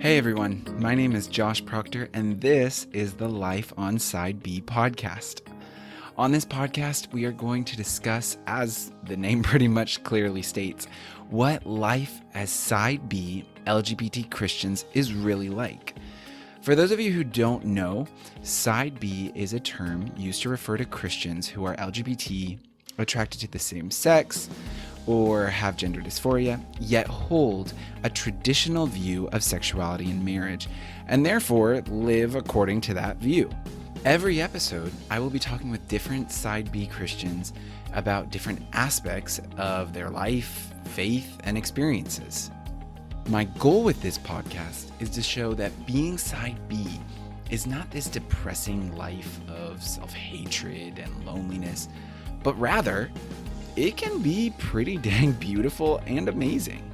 Hey everyone, my name is Josh Proctor, and this is the Life on Side B podcast. On this podcast, we are going to discuss, as the name pretty much clearly states, what life as Side B LGBT Christians is really like. For those of you who don't know, Side B is a term used to refer to Christians who are LGBT, attracted to the same sex, or have gender dysphoria, yet hold a traditional view of sexuality and marriage, and therefore live according to that view. Every episode, I will be talking with different Side B Christians about different aspects of their life, faith, and experiences. My goal with this podcast is to show that being Side B is not this depressing life of self-hatred and loneliness, but rather, it can be pretty dang beautiful and amazing.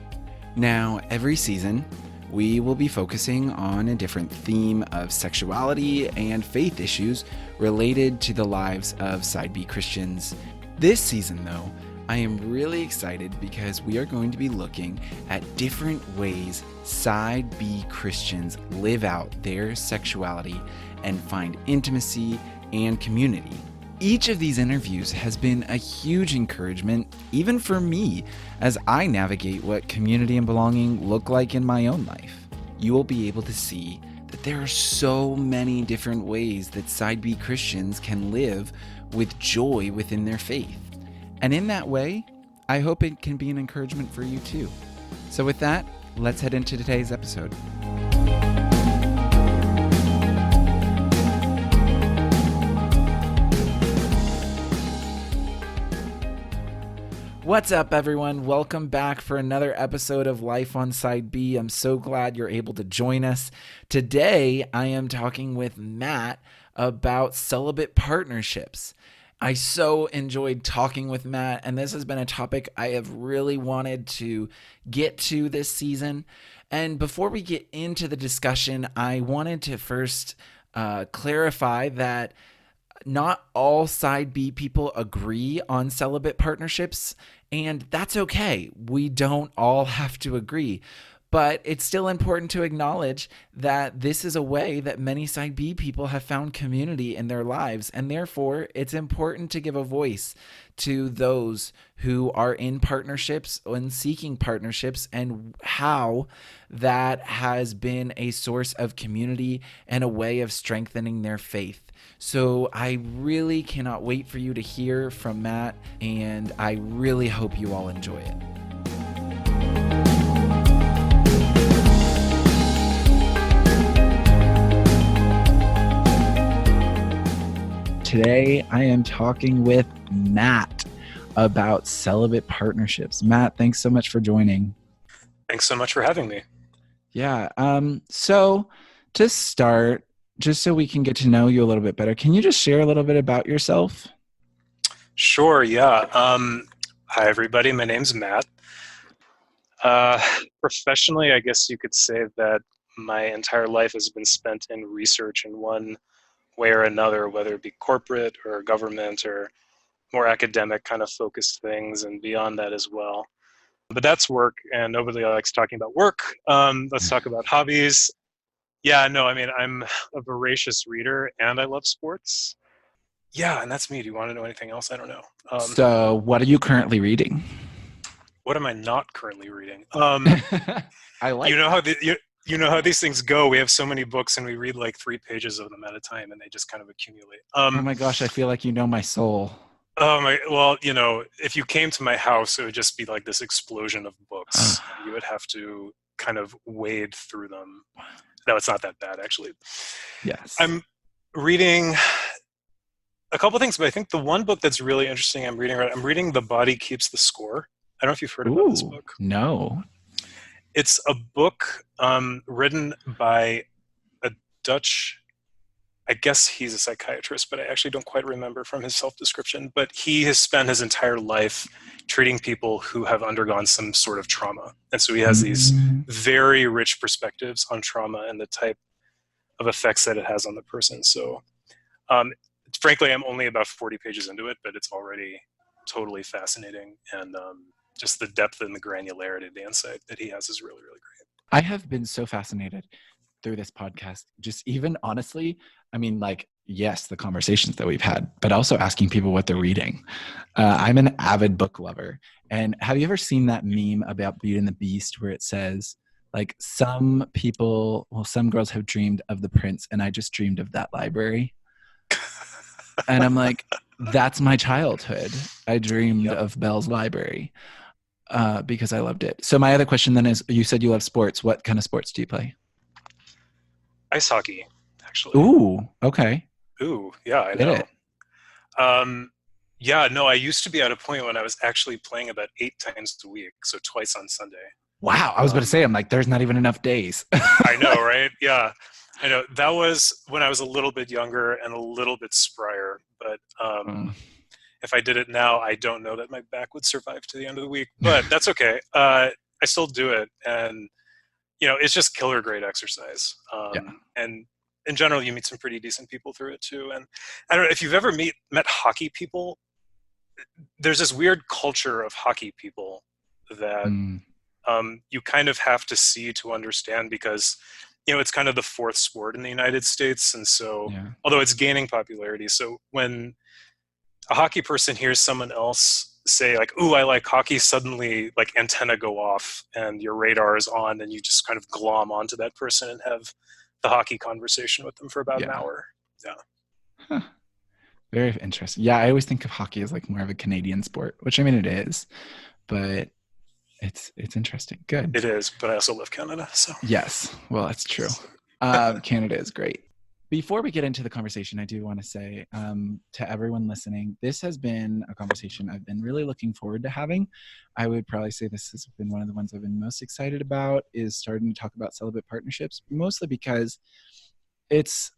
Now, every season, we will be focusing on a different theme of sexuality and faith issues related to the lives of Side B Christians. This season, though, I am really excited because we are going to be looking at different ways Side B Christians live out their sexuality and find intimacy and community. Each of these interviews has been a huge encouragement, even for me, as I navigate what community and belonging look like in my own life. You will be able to see that there are so many different ways that Side B Christians can live with joy within their faith. And in that way, I hope it can be an encouragement for you too. So with that, let's head into today's episode. What's up, everyone? Welcome back for another episode of Life on Side B. I'm so glad you're able to join us. Today, I am talking with Matt about celibate partnerships. I so enjoyed talking with Matt, and this has been a topic I have really wanted to get to this season. And before we get into the discussion, I wanted to first clarify that not all Side B people agree on celibate partnerships, and that's okay. We don't all have to agree. But it's still important to acknowledge that this is a way that many Side B people have found community in their lives, and therefore it's important to give a voice to those who are in partnerships and seeking partnerships, and how that has been a source of community and a way of strengthening their faith. So I really cannot wait for you to hear from Matt, and I really hope you all enjoy it. Today, I am talking with Matt about celibate partnerships. Matt, thanks so much for joining. Thanks so much for having me. Yeah. So to start, just so we can get to know you a little bit better, can you just share a little bit about yourself? Sure, yeah. Hi, everybody. My name's Matt. Professionally, I guess you could say that my entire life has been spent in research in one way or another, whether it be corporate or government or more academic kind of focused things, and beyond that as well. But that's work, and nobody likes talking about work. Let's talk about hobbies. Yeah, no, I mean, I'm a voracious reader, and I love sports. Yeah, and that's me. Do you want to know anything else? I don't know. So what are you currently reading? What am I not currently reading? I like you know how you know how these things go. We have so many books, and we read like 3 pages of them at a time, and they just kind of accumulate. Oh my gosh, I feel like you know my soul. Oh my! Well, you know, if you came to my house, it would just be like this explosion of books. You would have to kind of wade through them. No, it's not that bad, actually. Yes. I'm reading a couple things, but I think the one book that's really interesting I'm reading The Body Keeps the Score. I don't know if you've heard about this book. No. It's a book written by a Dutch, I guess he's a psychiatrist, but I actually don't quite remember from his self-description, but he has spent his entire life treating people who have undergone some sort of trauma. And so he has these very rich perspectives on trauma and the type of effects that it has on the person. So frankly, I'm only about 40 pages into it, but it's already totally fascinating. And just the depth and the granularity of the insight that he has is really, really great. I have been so fascinated through this podcast, just even honestly, I mean, like, yes, the conversations that we've had, but also asking people what they're reading. I'm an avid book lover. And have you ever seen that meme about Beauty and the Beast where it says, like, some people, well, some girls have dreamed of the prince, and I just dreamed of that library? And I'm like, that's my childhood. I dreamed Yep. of Bell's library because I loved it. So, my other question then is, you said you love sports. What kind of sports do you play? Ice hockey, actually. Ooh, okay. Ooh, yeah, I Get know. it. Um, yeah, no, I used to be at a point when I was actually playing about 8 times a week, so twice on Sunday. Wow. I was about to Um, say, I'm like, there's not even enough days. I know, right? Yeah, I know. That was when I was a little bit younger and a little bit sprier, but Mm. if I did it now, I don't know that my back would survive to the end of the week, but that's okay. I still do it, and it's just killer great exercise. Yeah. And in general, you meet some pretty decent people through it too. And I don't know if you've ever met hockey people. There's this weird culture of hockey people that Mm. you kind of have to see to understand because it's kind of the fourth sport in the United States, and so Yeah. although it's gaining popularity, so when a hockey person hears someone else say like, "Ooh, I like hockey," suddenly like antenna go off and your radar is on, and you just kind of glom onto that person and have the hockey conversation with them for about an Yeah. hour. Yeah, Huh. Very interesting. Yeah. I always think of hockey as like more of a Canadian sport, which I mean, it is, but it's interesting. Good. it is. But I also love Canada, so Yes. Well, that's true. Canada is great. Before we get into the conversation, I do want to say to everyone listening, this has been a conversation I've been really looking forward to having. I would probably say this has been one of the ones I've been most excited about is starting to talk about celibate partnerships, mostly because it's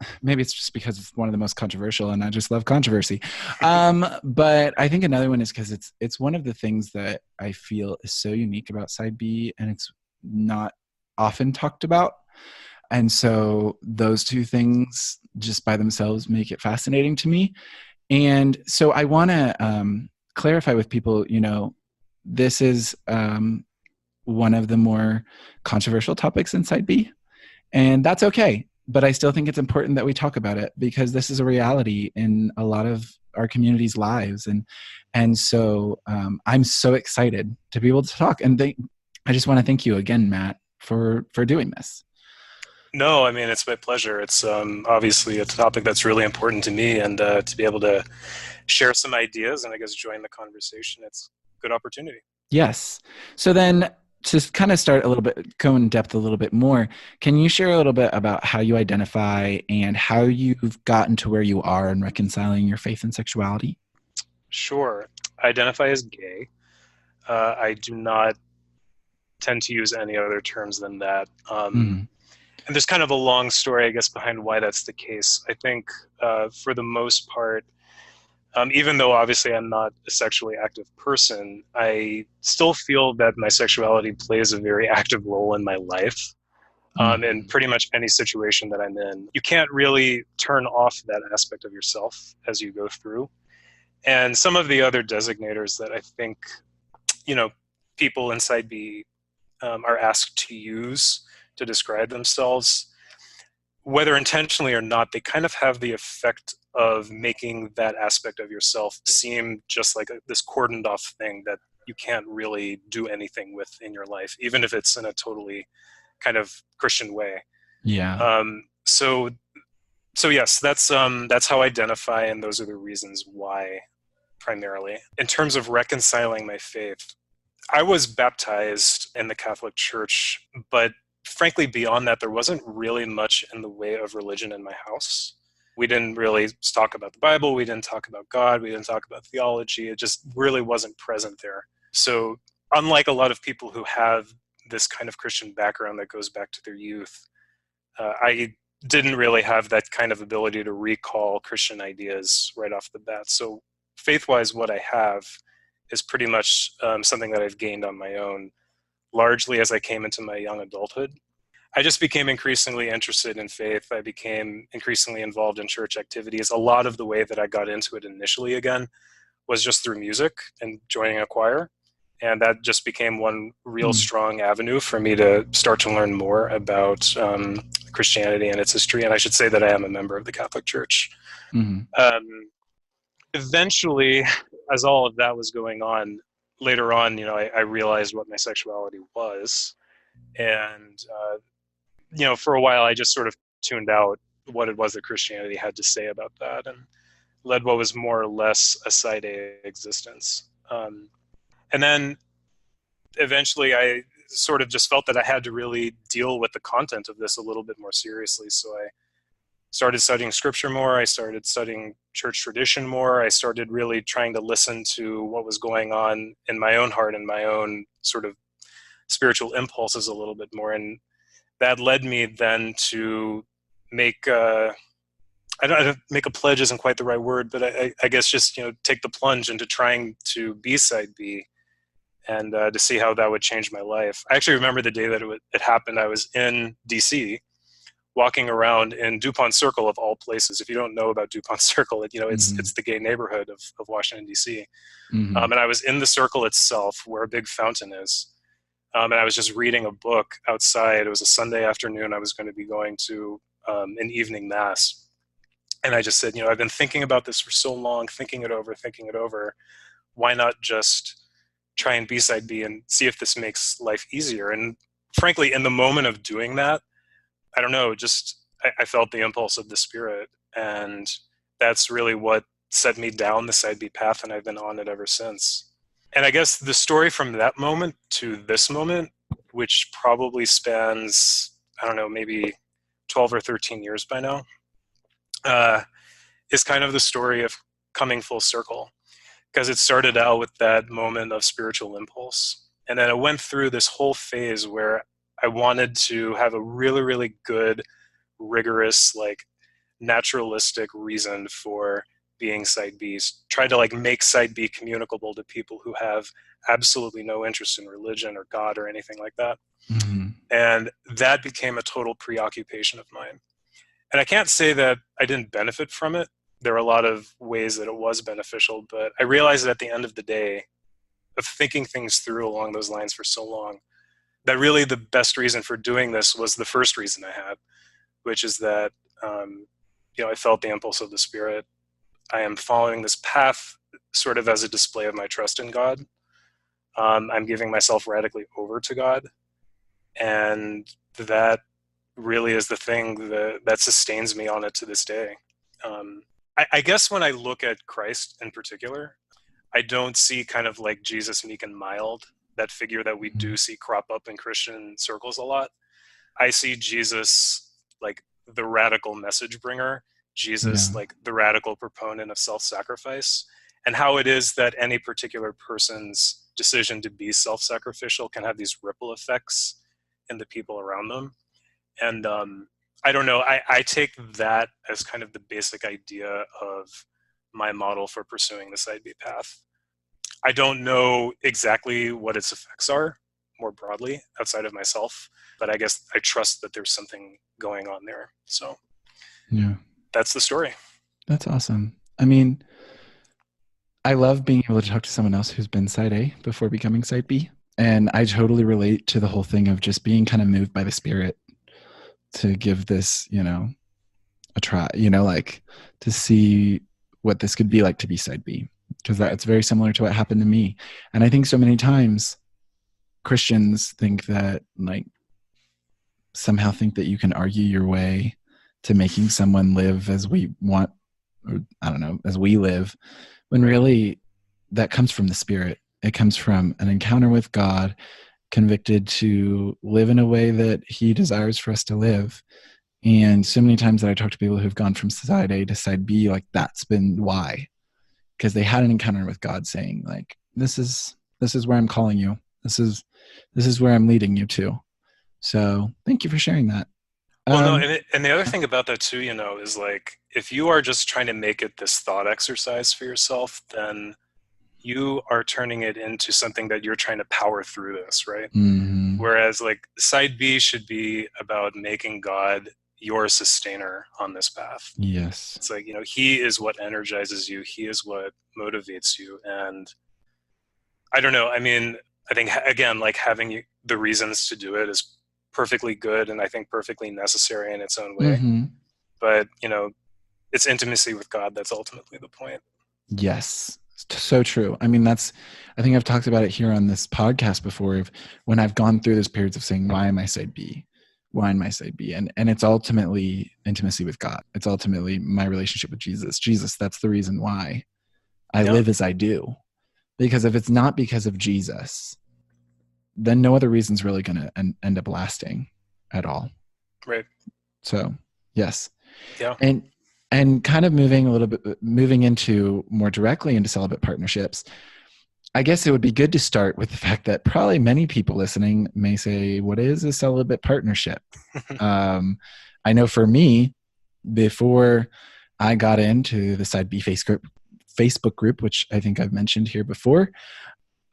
just because it's one of the most controversial and I just love controversy. But I think another one is because it's one of the things that I feel is so unique about side B, and it's not often talked about. And so those two things just by themselves make it fascinating to me. And so I want to clarify with people, this is one of the more controversial topics in Side B, and that's okay. But I still think it's important that we talk about it because this is a reality in a lot of our community's lives, and so I'm so excited to be able to talk. And I just want to thank you again, Matt, for doing this. no, I mean it's my pleasure. It's obviously a topic that's really important to me, and to be able to share some ideas and I guess join the conversation, it's a good opportunity. Yes. So then to kind of start a little bit, go in depth a little bit more, can you share a little bit about how you identify and how you've gotten to where you are in reconciling your faith and sexuality? Sure, I identify as gay. I do not tend to use any other terms than that. Mm, And there's kind of a long story, I guess, behind why that's the case. I think for the most part, even though obviously I'm not a sexually active person, I still feel that my sexuality plays a very active role in my life. In mm, pretty much any situation that I'm in, you can't really turn off that aspect of yourself as you go through. And some of the other designators that I think, you know, people inside B are asked to use to describe themselves, whether intentionally or not, they kind of have the effect of making that aspect of yourself seem just like this cordoned off thing that you can't really do anything with in your life, even if it's in a totally kind of Christian way. yeah. So yes, that's how I identify, and those are the reasons why primarily. In terms of reconciling my faith, I was baptized in the Catholic Church, but frankly, beyond that, there wasn't really much in the way of religion in my house. We didn't really talk about the Bible. We didn't talk about God. We didn't talk about theology. It just really wasn't present there. So, unlike a lot of people who have this kind of Christian background that goes back to their youth, I didn't really have that kind of ability to recall Christian ideas right off the bat. So, faith wise, what I have is pretty much something that I've gained on my own, largely as I came into my young adulthood. I just became increasingly interested in faith. I became increasingly involved in church activities. A lot of the way that I got into it initially again was just through music and joining a choir. And that just became one real Mm. strong avenue for me to start to learn more about Christianity and its history. And I should say that I am a member of the Catholic Church. Mm. Um, Eventually, as all of that was going on, later on, I realized what my sexuality was. And, for a while, I just sort of tuned out what it was that Christianity had to say about that and led what was more or less a side A existence. And then eventually I sort of just felt that I had to really deal with the content of this a little bit more seriously. So I started studying scripture more. I started studying church tradition more. I started really trying to listen to what was going on in my own heart and my own sort of spiritual impulses a little bit more. And that led me then to make, I don't make a pledge isn't quite the right word, but I guess just, take the plunge into trying to be side B and to see how that would change my life. I actually remember the day that it happened. I was in DC walking around in DuPont Circle of all places. If you don't know about DuPont Circle, Mm-hmm. it's the gay neighborhood of Washington D.C. Mm-hmm. And I was in the circle itself where a big fountain is, and I was just reading a book outside. It was a Sunday afternoon. I was going to be going to an evening mass, and I just said, I've been thinking about this for so long, thinking it over, thinking it over. Why not just try and B-side B and see if this makes life easier? And frankly, in the moment of doing that, I don't know, just I felt the impulse of the Spirit, and that's really what set me down the side B path, and I've been on it ever since. And I guess the story from that moment to this moment, which probably spans, I don't know, maybe 12 or 13 years by now, uh, is kind of the story of coming full circle. Because it started out with that moment of spiritual impulse. And then it went through this whole phase where I wanted to have a really, really good, rigorous, like naturalistic reason for being side Bs. Try to like make side B communicable to people who have absolutely no interest in religion or God or anything like that. Mm-hmm. And that became a total preoccupation of mine. And I can't say that I didn't benefit from it. There are a lot of ways that it was beneficial, but I realized that at the end of the day, of thinking things through along those lines for so long, that really the best reason for doing this was the first reason I had, which is that um, I felt the impulse of the Spirit. I am following this path sort of as a display of my trust in God. I'm giving myself radically over to God, and that really is the thing that sustains me on it to this day. Um, I guess when I look at Christ in particular, I don't see kind of like Jesus meek and mild, that figure that we Mm-hmm. do see crop up in Christian circles a lot. I see Jesus like the radical message bringer, Yeah. Jesus like the radical proponent of self-sacrifice, and how it is that any particular person's decision to be self-sacrificial can have these ripple effects in the people around them. And I don't know, I take that as kind of the basic idea of my model for pursuing the side B path. I don't know exactly what its effects are more broadly outside of myself, but I guess I trust that there's something going on there. So Yeah. that's the story. That's awesome. I mean, I love being able to talk to someone else who's been side A before becoming side B. And I totally relate to the whole thing of just being kind of moved by the Spirit to give this, a try, like to see what this could be like to be side B. Because Right. that's very similar to what happened to me. And I think so many times Christians think that, like, somehow think that you can argue your way to making someone live as we want, or I don't know, as we live, when Right. really that comes from the Spirit. It comes from an encounter with God, convicted to live in a way that He desires for us to live. And so many times that I talk to people who've gone from side A to side B, like that's been why, because they had an encounter with God saying, like, this is where I'm calling you. This is where I'm leading you to. So thank you for sharing that. Well, no, Um, and the other thing about that too, is like if you are just trying to make it this thought exercise for yourself, then you are turning it into something that you're trying to power through this, right? mhm, Whereas like side B should be about making God your sustainer on this path. yes. It's like, he is what energizes you. He is what motivates you. And I don't know. I mean, I think again, like having the reasons to do it is perfectly good, and I think perfectly necessary in its own way. Mm-hmm. But it's intimacy with God that's ultimately the point. Yes. So true. I mean, I think I've talked about it here on this podcast before of when I've gone through those periods of saying, why am I side B? Why am I side B? And it's ultimately intimacy with God. It's ultimately my relationship with Jesus. Jesus, that's the reason why I Yeah, live as I do. Because if it's not because of Jesus, then no other reason's really going to end up lasting at all. right. So, yes. Yeah. And kind of moving into more directly into celibate partnerships, I guess it would be good to start with the fact that probably many people listening may say, what is a celibate partnership? um, I know for me, before I got into the side B Facebook group, which I think I've mentioned here before,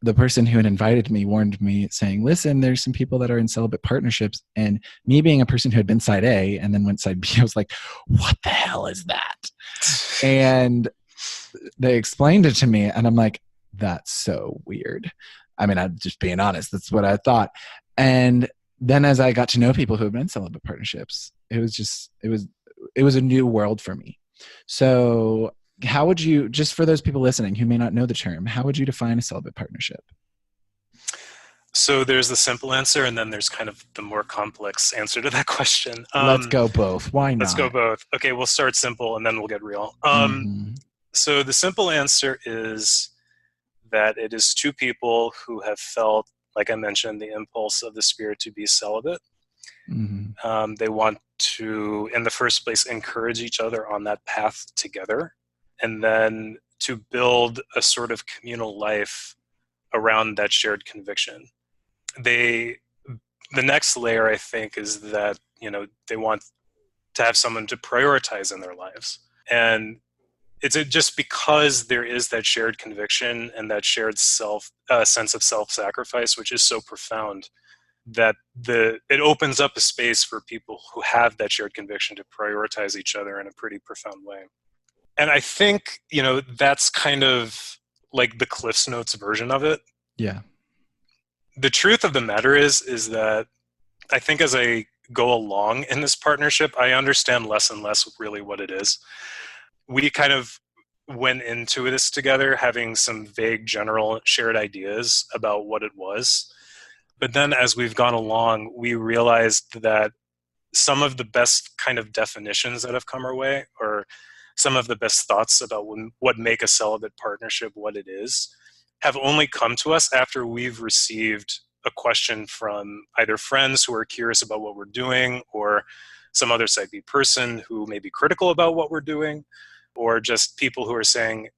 the person who had invited me warned me saying, listen, there's some people that are in celibate partnerships. And me being a person who had been side A and then went side B, I was like, what the hell is that? And they explained it to me and I'm like, that's so weird. I mean, I'm just being honest. That's what I thought. And then as I got to know people who have been in celibate partnerships, it was a new world for me. So how would you, just for those people listening who may not know the term, how would you define a celibate partnership? So there's the simple answer, and then there's kind of the more complex answer to that question. Let's go both. Why Let's go not? both. Okay, we'll start simple, and then we'll get real. Mm-hmm. So the simple answer is that it is two people who have felt, like I mentioned, the impulse of the Spirit to be celibate. Mm-hmm. They want to, in the first place, encourage each other on that path together, and then to build a sort of communal life around that shared conviction. They, the next layer, I think, is that they want to have someone to prioritize in their lives, and it's just because there is that shared conviction and that shared sense of self-sacrifice, which is so profound, that it opens up a space for people who have that shared conviction to prioritize each other in a pretty profound way. And I think that's kind of like the Cliff's Notes version of it. Yeah. The truth of the matter is that I think as I go along in this partnership, I understand less and less really what it is. We kind of went into this together having some vague general shared ideas about what it was. But then as we've gone along, we realized that some of the best kind of definitions that have come our way, or some of the best thoughts about what make a celibate partnership what it is, have only come to us after we've received a question from either friends who are curious about what we're doing, or some other side B person who may be critical about what we're doing, or just people who are saying,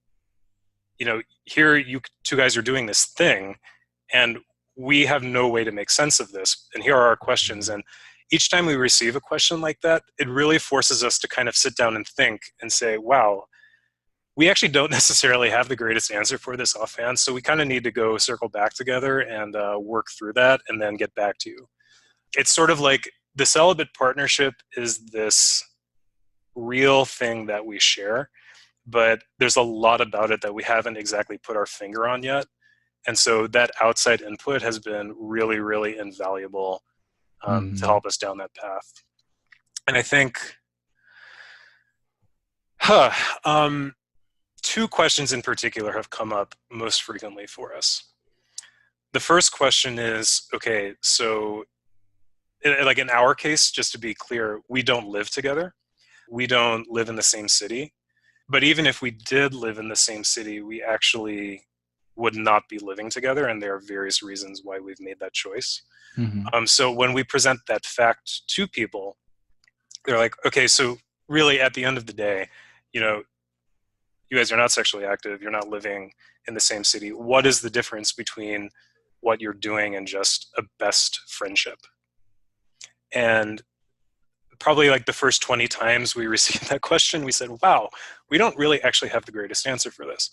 here you two guys are doing this thing, and we have no way to make sense of this, and here are our questions. And each time we receive a question like that, it really forces us to kind of sit down and think and say, wow, we actually don't necessarily have the greatest answer for this offhand, so we kind of need to go circle back together and work through that and then get back to you. It's sort of like the celibate partnership is this real thing that we share, but there's a lot about it that we haven't exactly put our finger on yet. And so that outside input has been really, really invaluable to Mm-hmm. help us down that path. And I think two questions in particular have come up most frequently for us. The first question is, okay, so like in our case, just to be clear, we don't live together. We don't live in the same city. But even if we did live in the same city, we actually would not be living together. And there are various reasons why we've made that choice. Mm-hmm. So when we present that fact to people, they're like, okay, so really at the end of the day, you know, you guys are not sexually active. You're not living in the same city. What is the difference between what you're doing and just a best friendship? And probably like the first 20 times we received that question, we said, wow, we don't really actually have the greatest answer for this.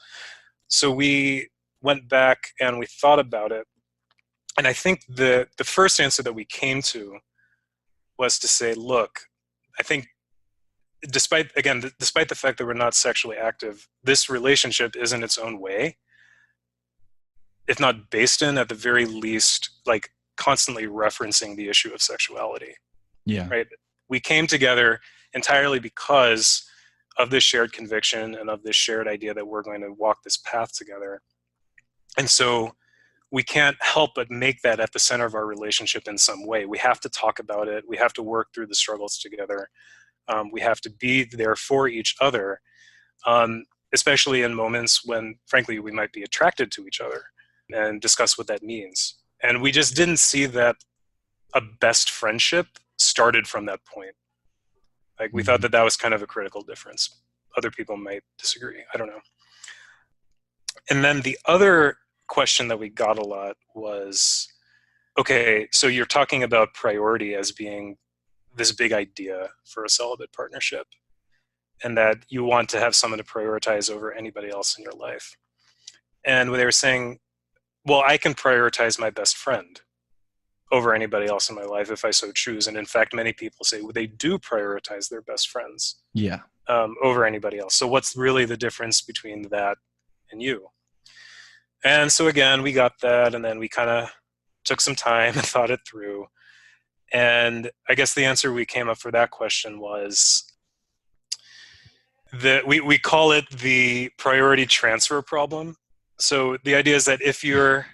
So we went back and we thought about it. And I think the first answer that we came to was to say, look, I think despite the fact that we're not sexually active, this relationship is in its own way if not based in, at the very least, like constantly referencing the issue of sexuality. Yeah. Right? We came together entirely because of this shared conviction and of this shared idea that we're going to walk this path together. And so we can't help but make that at the center of our relationship in some way. We have to talk about it. We have to work through the struggles together. We have to be there for each other, especially in moments when, frankly, we might be attracted to each other, and discuss what that means. And we just didn't see that a best friendship started from that point. Like, we thought that that was kind of a critical difference. Other people might disagree. I don't know. And then the other question that we got a lot was, okay, so you're talking about priority as being this big idea for a celibate partnership, and that you want to have someone to prioritize over anybody else in your life. And they were saying, well, I can prioritize my best friend over anybody else in my life if I so choose. And in fact, many people say they do prioritize their best friends over anybody else. So what's really the difference between that and you? And so again, we got that, and then we kind of took some time and thought it through. And I guess the answer we came up for that question was that we call it the priority transfer problem. So the idea is that if you're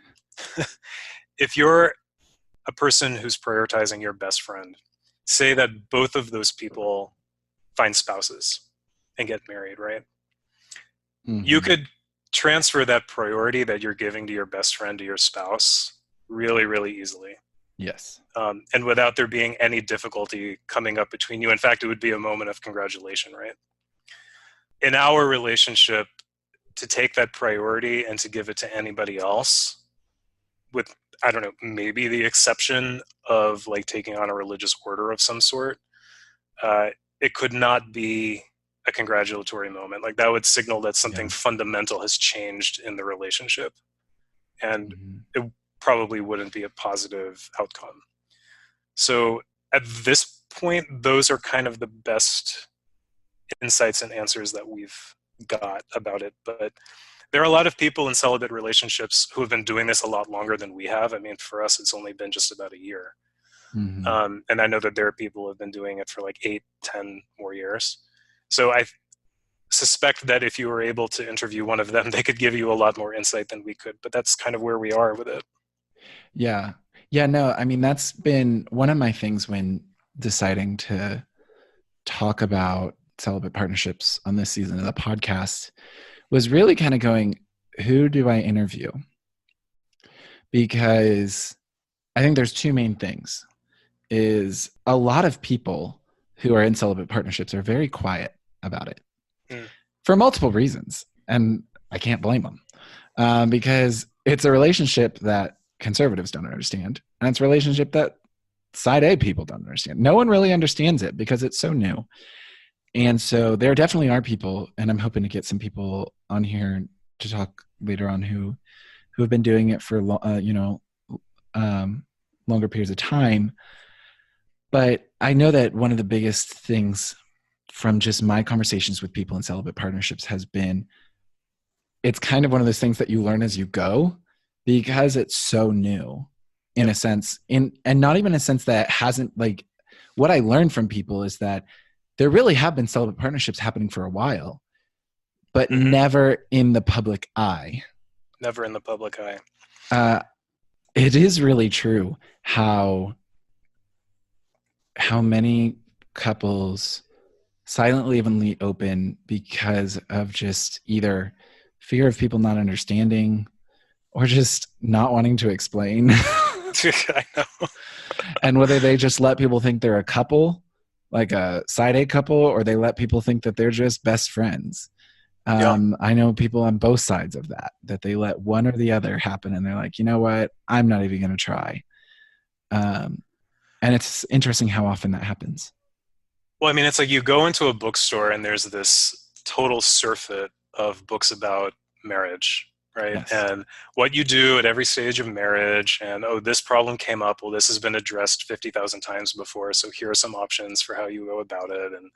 if you're a person who's prioritizing your best friend, say that both of those people find spouses and get married, right? You could transfer that priority that you're giving to your best friend to your spouse really, really easily. Yes. And without there being any difficulty coming up between you. In fact, it would be a moment of congratulation, right? In our relationship, to take that priority and to give it to anybody else, with, I don't know, maybe the exception of like taking on a religious order of some sort, it could not be a congratulatory moment. Like, that would signal that something fundamental has changed in the relationship, and it probably wouldn't be a positive outcome. So at this point, those are kind of the best insights and answers that we've got about it. But there are a lot of people in celibate relationships who have been doing this a lot longer than we have. I mean, for us, it's only been just about a year. And I know that there are people who have been doing it for like 8, 10 more years. So I suspect that if you were able to interview one of them, they could give you a lot more insight than we could. But that's kind of where we are with it. Yeah. Yeah, no, I mean, that's been one of my things when deciding to talk about celibate partnerships on this season of the podcast, was really kind of going, who do I interview? Because I think there's two main things. Is a lot of people who are in celibate partnerships are very quiet about it for multiple reasons. And I can't blame them, because it's a relationship that conservatives don't understand. And it's a relationship that side A people don't understand. No one really understands it because it's so new. And so there definitely are people, and I'm hoping to get some people on here to talk later on who have been doing it for longer periods of time. But I know that one of the biggest things from just my conversations with people in celibate partnerships has been, it's kind of one of those things that you learn as you go, because it's so new in a sense, and not even a sense that hasn't, like, what I learned from people is that there really have been celibate partnerships happening for a while, but never in the public eye. Never in the public eye. It is really true how many couples silently evenly open because of just either fear of people not understanding or just not wanting to explain. I know. And whether they just let people think they're a couple, like a side A couple, or they let people think that they're just best friends. I know people on both sides of that they let one or the other happen, and they're like, you know what, I'm not even going to try. And it's interesting how often that happens. Well, I mean, it's like you go into a bookstore and there's this total surfeit of books about marriage, right? Yes. And what you do at every stage of marriage, and, oh, this problem came up. Well, this has been addressed 50,000 times before, so here are some options for how you go about it. And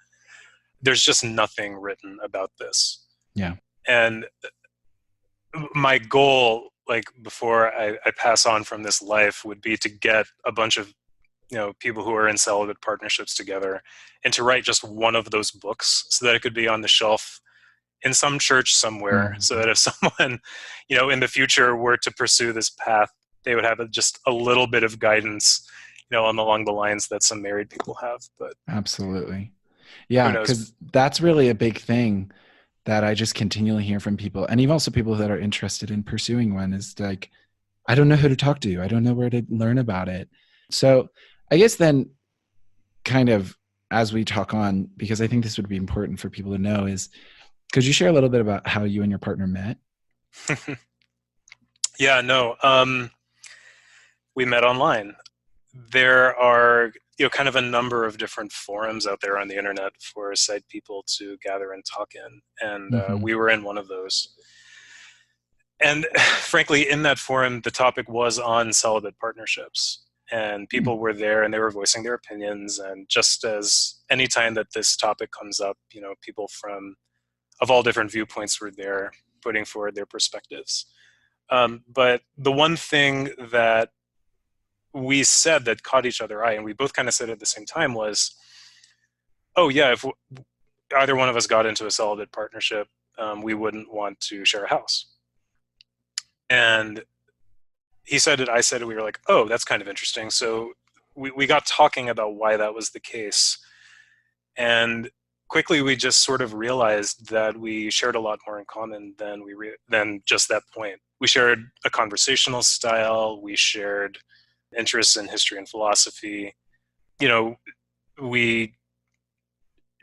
there's just nothing written about this. Yeah. And my goal, like before I pass on from this life would be to get a bunch of people who are in celibate partnerships together and to write just one of those books so that it could be on the shelf in some church somewhere, so that if someone in the future were to pursue this path, they would have just a little bit of guidance along the lines that some married people have. But Absolutely. who Yeah, knows? because that's really a big thing that I just continually hear from people, and even also people that are interested in pursuing one, is like, I don't know who to talk to. I don't know where to learn about it. So I guess then, kind of as we talk on, because I think this would be important for people to know, is could you share a little bit about how you and your partner met? Yeah, no. We met online. There are kind of a number of different forums out there on the internet for side people to gather and talk in, and Mm-hmm. we were in one of those. And frankly, in that forum, the topic was on celibate partnerships, and people were there and they were voicing their opinions. And just as any time that this topic comes up, people from of all different viewpoints were there putting forward their perspectives. But the one thing that we said that caught each other eye, and we both kind of said at the same time, was, oh yeah, if either one of us got into a celibate partnership, we wouldn't want to share a house. And he said it, I said it, we were like, oh, that's kind of interesting. So we got talking about why that was the case. And quickly we just sort of realized that we shared a lot more in common than just that point. We shared a conversational style. We shared interests in history and philosophy. We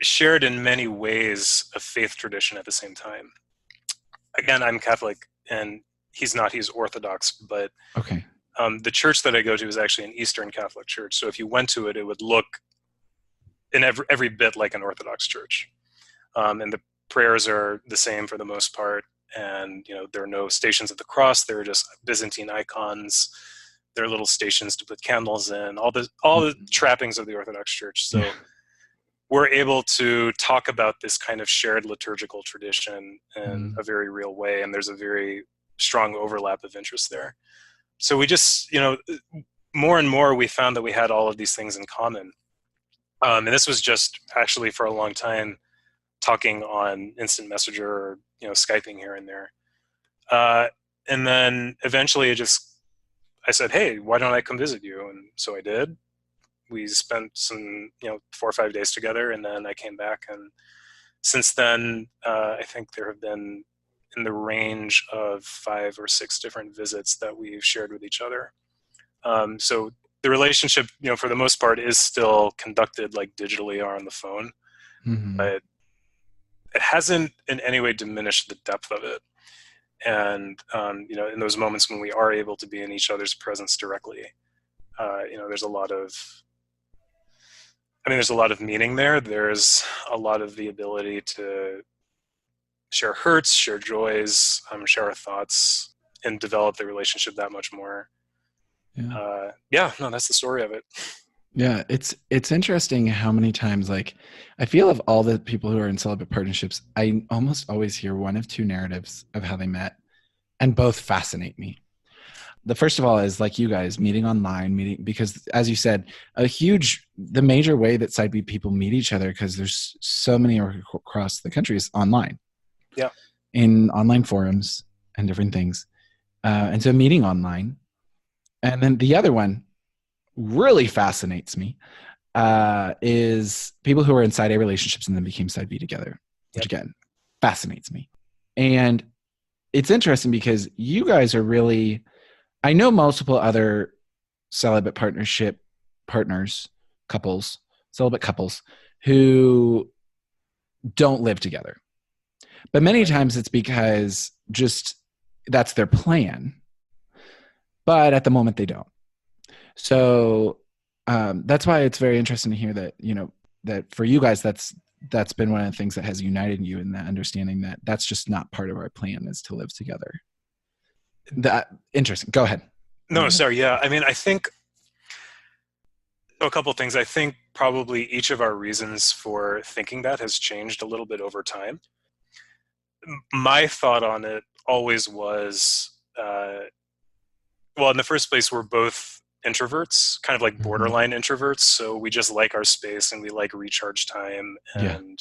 shared in many ways a faith tradition at the same time. Again, I'm Catholic and he's not, he's Orthodox, but Okay. the church that I go to is actually an Eastern Catholic church. So if you went to it, it would look in every bit like an Orthodox church. And the prayers are the same for the most part. And, there are no stations of the cross. There are just Byzantine icons. There are little stations to put candles in, all the trappings of the Orthodox church. So Yeah. we're able to talk about this kind of shared liturgical tradition in Mm. a very real way. And there's a very strong overlap of interest there. So we just, more and more we found that we had all of these things in common. And this was just actually for a long time talking on instant messenger or, Skyping here and there. And then eventually I said, hey, why don't I come visit you? And so I did. We spent some, 4 or 5 days together, and then I came back. And since then, I think there have been in the range of 5 or 6 different visits that we've shared with each other. So the relationship, for the most part, is still conducted like digitally or on the phone, Mm-hmm. but it hasn't in any way diminished the depth of it. And in those moments when we are able to be in each other's presence directly, there's a lot of, there's a lot of meaning there. There's a lot of the ability to share hurts, share joys, share our thoughts, and develop the relationship that much more. No, that's the story of it. Yeah, it's interesting how many times, like, I feel of all the people who are in celibate partnerships, I almost always hear one of two narratives of how they met, and both fascinate me. The first of all is like you guys meeting online, because as you said, the major way that side B people meet each other, because there's so many across the country, is online. Yeah. In online forums and different things. And so meeting online. And then the other one really fascinates me, is people who are in side A relationships and then became side B together, which again fascinates me. And it's interesting because you guys are really, I know multiple other celibate celibate couples who don't live together. But many times it's because just that's their plan. But at the moment they don't. So that's why it's very interesting to hear that, that for you guys, that's been one of the things that has united you in that understanding that that's just not part of our plan, is to live together. That interesting. Go ahead. No, sorry. Yeah. I think a couple of things. I think probably each of our reasons for thinking that has changed a little bit over time. My thought on it always was, well, in the first place, we're both introverts, kind of like Mm-hmm. borderline introverts. So we just like our space and we like recharge time. Yeah. And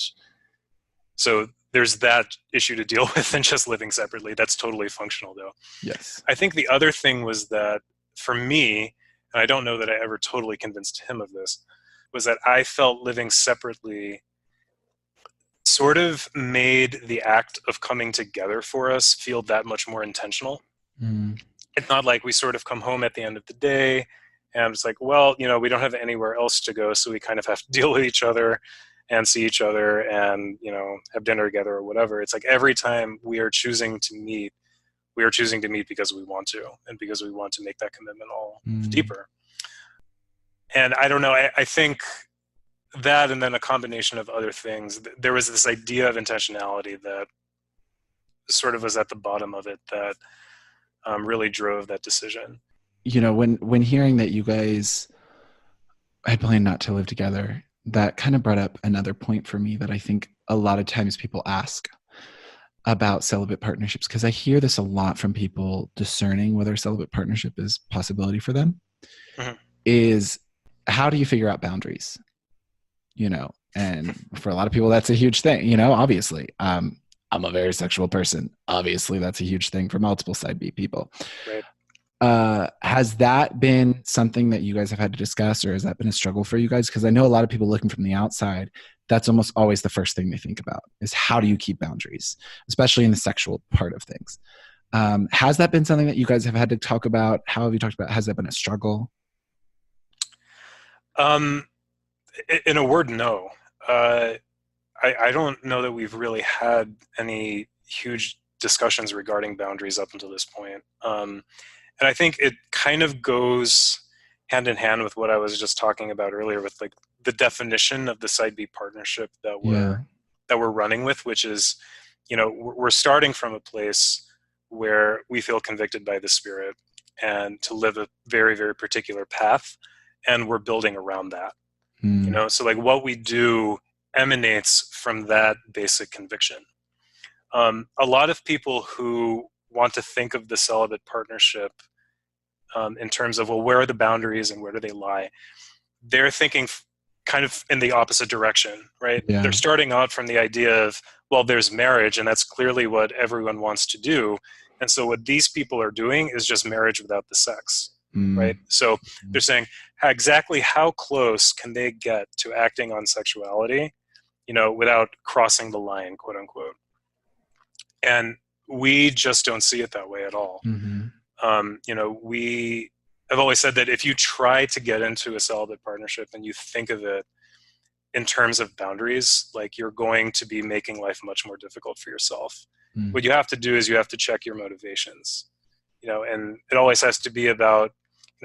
so there's that issue to deal with and just living separately. That's totally functional, though. Yes. I think the other thing was that for me, and I don't know that I ever totally convinced him of this, was that I felt living separately sort of made the act of coming together for us feel that much more intentional. Mm. It's not like we sort of come home at the end of the day and it's like, well, we don't have anywhere else to go, so we kind of have to deal with each other and see each other and have dinner together or whatever. It's like every time we are choosing to meet, we are choosing to meet because we want to, and because we want to make that commitment all Mm. deeper. And I don't know, I think that, and then a combination of other things, there was this idea of intentionality that sort of was at the bottom of it that really drove that decision. When hearing that you guys had planned not to live together, that kind of brought up another point for me that I think a lot of times people ask about celibate partnerships, because I hear this a lot from people discerning whether a celibate partnership is a possibility for them, Mhm. is how do you figure out boundaries? And for a lot of people, that's a huge thing, obviously. I'm a very sexual person. Obviously, that's a huge thing for multiple side B people. Right. Has that been something that you guys have had to discuss, or has that been a struggle for you guys? Because I know a lot of people looking from the outside, that's almost always the first thing they think about is how do you keep boundaries, especially in the sexual part of things. Has that been something that you guys have had to talk about? How have you talked about? Has that been a struggle? Um, in a word, no. Uh, I don't know that we've really had any huge discussions regarding boundaries up until this point. And I think it kind of goes hand in hand with what I was just talking about earlier with like the definition of the side B partnership that Yeah. we're running with, which is, we're starting from a place where we feel convicted by the Spirit and to live a very, very particular path, and we're building around that. Mm. So like what we do emanates from that basic conviction. A lot of people who want to think of the celibate partnership in terms of, well, where are the boundaries and where do they lie? They're thinking kind of in the opposite direction, right? They're Yeah. starting out from the idea of, well, there's marriage, and that's clearly what everyone wants to do. And so what these people are doing is just marriage without the sex, right? Mm. So they're saying, exactly how close can they get to acting on sexuality, without crossing the line, quote unquote. And we just don't see it that way at all. Mm-hmm. We have always said that if you try to get into a celibate partnership and you think of it in terms of boundaries, like you're going to be making life much more difficult for yourself. Mm. What you have to do is you have to check your motivations, and it always has to be about,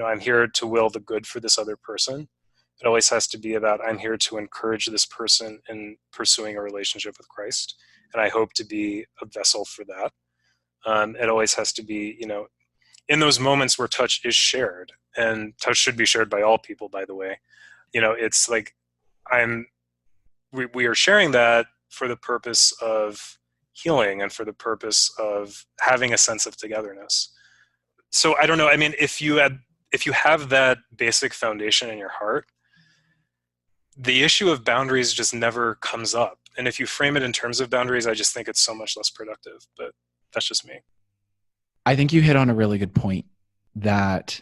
I'm here to will the good for this other person. It always has to be about, I'm here to encourage this person in pursuing a relationship with Christ, and I hope to be a vessel for that. It always has to be, in those moments where touch is shared, and touch should be shared by all people, by the way. It's like we are sharing that for the purpose of healing and for the purpose of having a sense of togetherness. So I don't know. I mean, if you have that basic foundation in your heart, the issue of boundaries just never comes up. And if you frame it in terms of boundaries, I just think it's so much less productive. But that's just me. I think you hit on a really good point that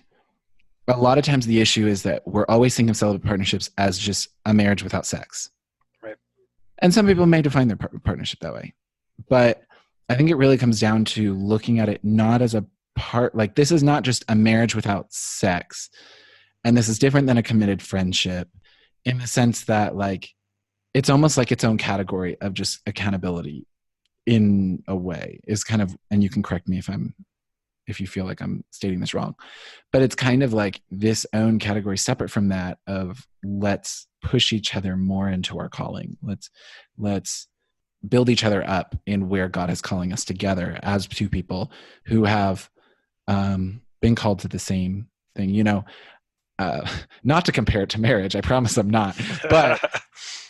a lot of times the issue is that we're always thinking of celibate partnerships as just a marriage without sex. Right. And some people may define their partnership that way. But I think it really comes down to looking at it not as a part, like this is not just a marriage without sex. And this is different than a committed friendship in the sense that like it's almost like its own category of just accountability in a way is kind of, and you can correct me if you feel like I'm stating this wrong, but it's kind of like this own category separate from that of let's push each other more into our calling. Let's build each other up in where God is calling us together as two people who have been called to the same thing, not to compare it to marriage. I promise I'm not, but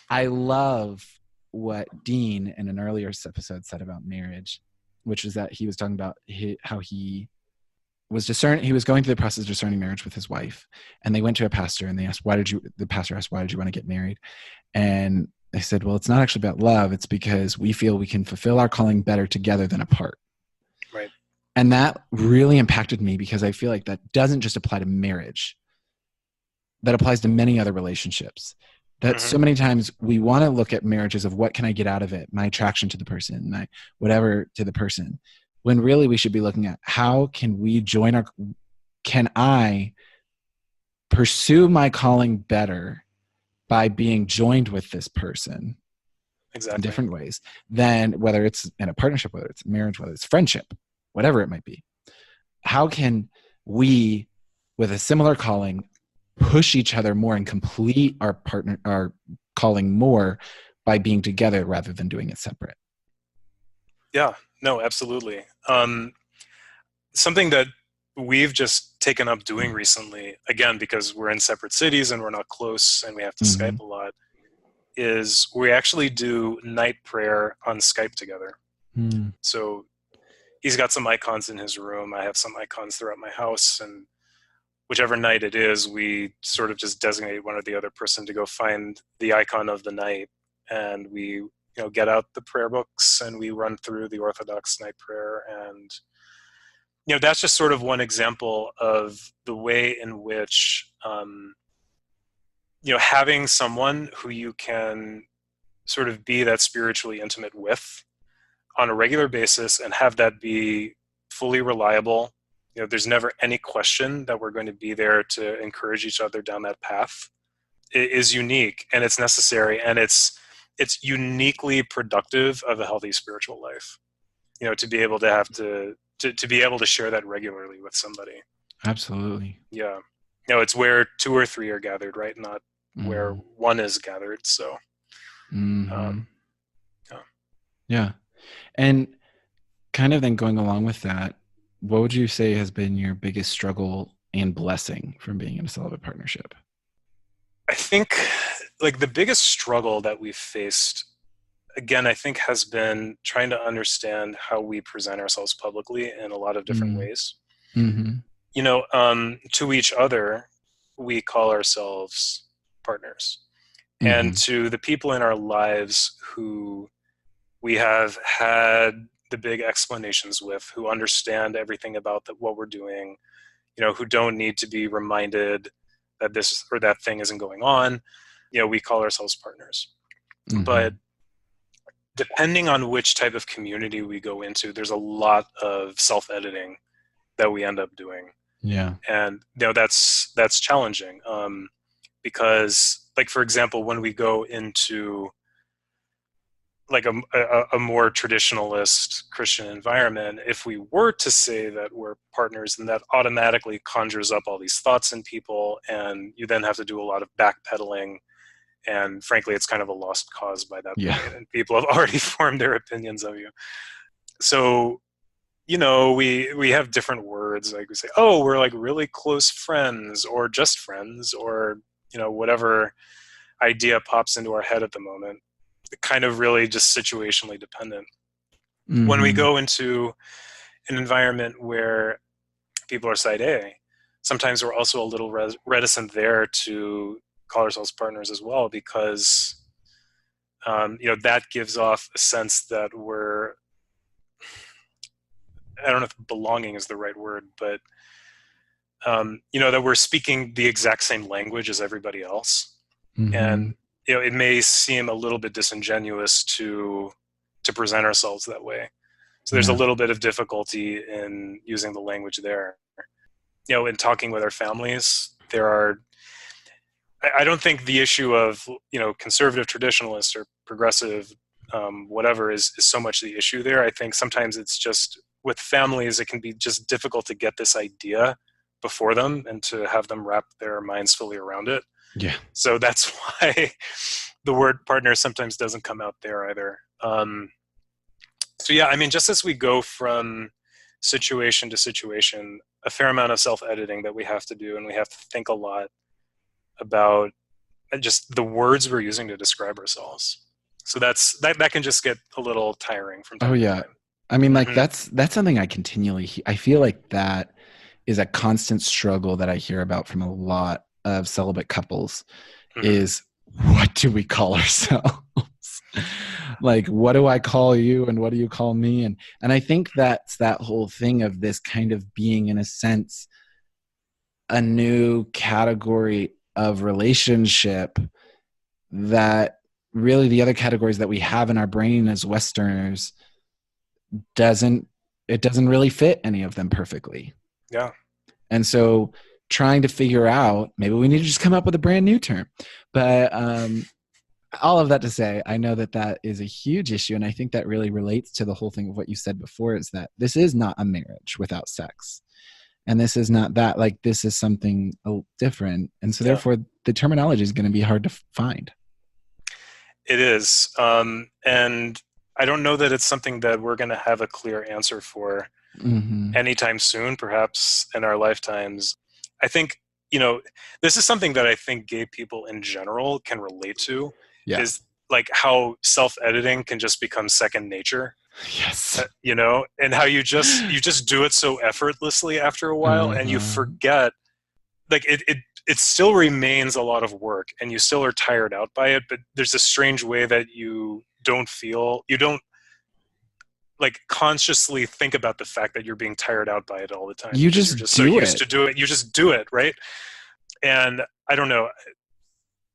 I love what Dean in an earlier episode said about marriage, which is that he was talking about how he he was going through the process of discerning marriage with his wife, and they went to a pastor and they asked, the pastor asked, why did you want to get married? And they said, well, it's not actually about love. It's because we feel we can fulfill our calling better together than apart. Right. And that really impacted me because I feel like that doesn't just apply to marriage. That applies to many other relationships. That so many times we want to look at marriages of what can I get out of it? My attraction to the person, my whatever to the person. When really we should be looking at how can we can I pursue my calling better by being joined with this person Exactly. in different ways than whether it's in a partnership, whether it's marriage, whether it's friendship, whatever it might be. How can we, with a similar calling, push each other more and complete our calling more by being together rather than doing it separate? Yeah, no, absolutely. Something that we've just taken up doing recently, again, because we're in separate cities and we're not close and we have to Skype a lot, is we actually do night prayer on Skype together. So he's got some icons in his room. I have some icons throughout my house, and whichever night it is, we sort of just designate one or the other person to go find the icon of the night, and we get out the prayer books and we run through the Orthodox night prayer. And that's just sort of one example of the way in which having someone who you can sort of be that spiritually intimate with on a regular basis and have that be fully reliable. There's never any question that we're going to be there to encourage each other down that path. It is unique and it's necessary, and it's uniquely productive of a healthy spiritual life. To be able to have to be able to share that regularly with somebody. Absolutely. Yeah. It's where 2 or 3 are gathered, right? Not where one is gathered. So, yeah. And kind of then going along with that, what would you say has been your biggest struggle and blessing from being in a celibate partnership? I think like the biggest struggle that we've faced, again, I think has been trying to understand how we present ourselves publicly in a lot of different ways. To each other, we call ourselves partners. And to the people in our lives who we have had the big explanations with, who understand everything about what we're doing, who don't need to be reminded that this or that thing isn't going on, we call ourselves partners. But depending on which type of community we go into, there's a lot of self-editing that we end up doing. Yeah. And that's challenging because, like, for example, when we go into like a more traditionalist Christian environment, if we were to say that we're partners, then that automatically conjures up all these thoughts in people, and you then have to do a lot of backpedaling. And frankly, it's kind of a lost cause by that point, and people have already formed their opinions of you. So, we have different words, like we say, oh, we're like really close friends, or just friends, or whatever idea pops into our head at the moment. Kind of really just situationally dependent. When we go into an environment where people are side A, sometimes we're also a little reticent there to call ourselves partners as well, because that gives off a sense that we're, I don't know if belonging is the right word, but that we're speaking the exact same language as everybody else. And it may seem a little bit disingenuous to present ourselves that way. So there's a little bit of difficulty in using the language there. In talking with our families, I don't think the issue of, conservative traditionalist or progressive, whatever is so much the issue there. I think sometimes it's just with families, it can be just difficult to get this idea before them and to have them wrap their minds fully around it. Yeah. So that's why the word partner sometimes doesn't come out there either. So yeah, I mean, just as we go from situation to situation, a fair amount of self-editing that we have to do, and we have to think a lot about just the words we're using to describe ourselves. So that can just get a little tiring from time to time. I mean, like that's something I continually I feel like that is a constant struggle that I hear about from a lot of celibate couples Hmm. is, what do we call ourselves? Like, what do I call you and what do you call me? And I think that's that whole thing of this kind of being, in a sense, a new category of relationship that really the other categories that we have in our brain as Westerners doesn't it doesn't really fit any of them perfectly. Yeah. And so trying to figure out, maybe we need to just come up with a brand new term. But all of that to say, I know that that is a huge issue. And I think that really relates to the whole thing of what you said before, is that this is not a marriage without sex. And this is not that, like, this is something different. And so Yeah. therefore the terminology is going to be hard to find. It is. And I don't know that it's something that we're going to have a clear answer for Mm-hmm. anytime soon, perhaps in our lifetimes. I think, this is something that I think gay people in general can relate to, Yeah. is like how self-editing can just become second nature, Yes. and how you just do it so effortlessly after a while, and you Uh-huh. forget, like it still remains a lot of work and you still are tired out by it, but there's a strange way that you don't like consciously think about the fact that you're being tired out by it all the time, You because you're just just so do used it. to do it. You just do it, right? And I don't know.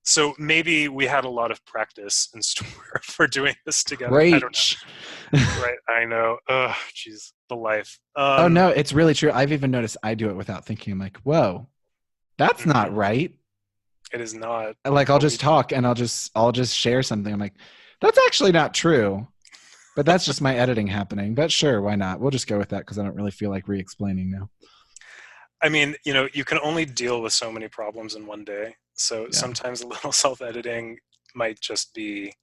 So maybe we had a lot of practice in store for doing this together. I don't Preach. know. Right? I know. Ugh, jeez, the life. Oh no, it's really true. I've even noticed I do it without thinking. I'm like, whoa, that's Mhm. not right. It is not, Like, I'll but we just talk and I'll just share something. I'm like, that's actually not true. But that's just my editing happening. But sure, why not? We'll just go with that because I don't really feel like re-explaining now. I mean, you can only deal with so many problems in one day. So Yeah, sometimes a little self-editing might just be,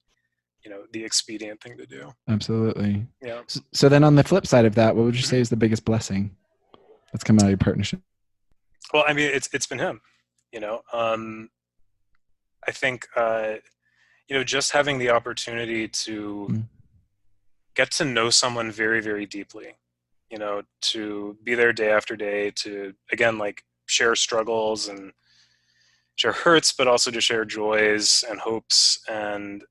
the expedient thing to do. absolutely. Yeah. So then on the flip side of that, what would you Mhm. say is the biggest blessing that's come out of your partnership? Well, I mean, it's been him. You know, I think just having the opportunity to Mm. get to know someone very, very deeply. To be there day after day, to again like share struggles and share hurts, but also to share joys and hopes, and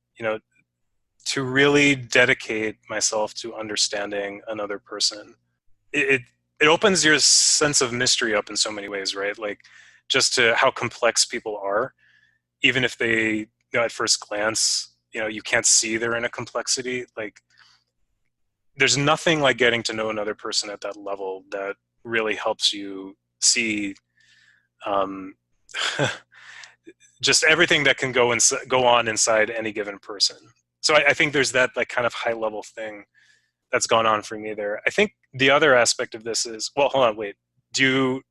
to really dedicate myself to understanding another person. It opens your sense of mystery up in so many ways, right? Like, just to how complex people are, even if they, at first glance, you can't see they're in a complexity. Like, there's nothing like getting to know another person at that level that really helps you see, um, just everything that can go on inside any given person. So I think there's that like kind of high level thing that's gone on for me there. I think the other aspect of this is, well, hold on, wait. Do you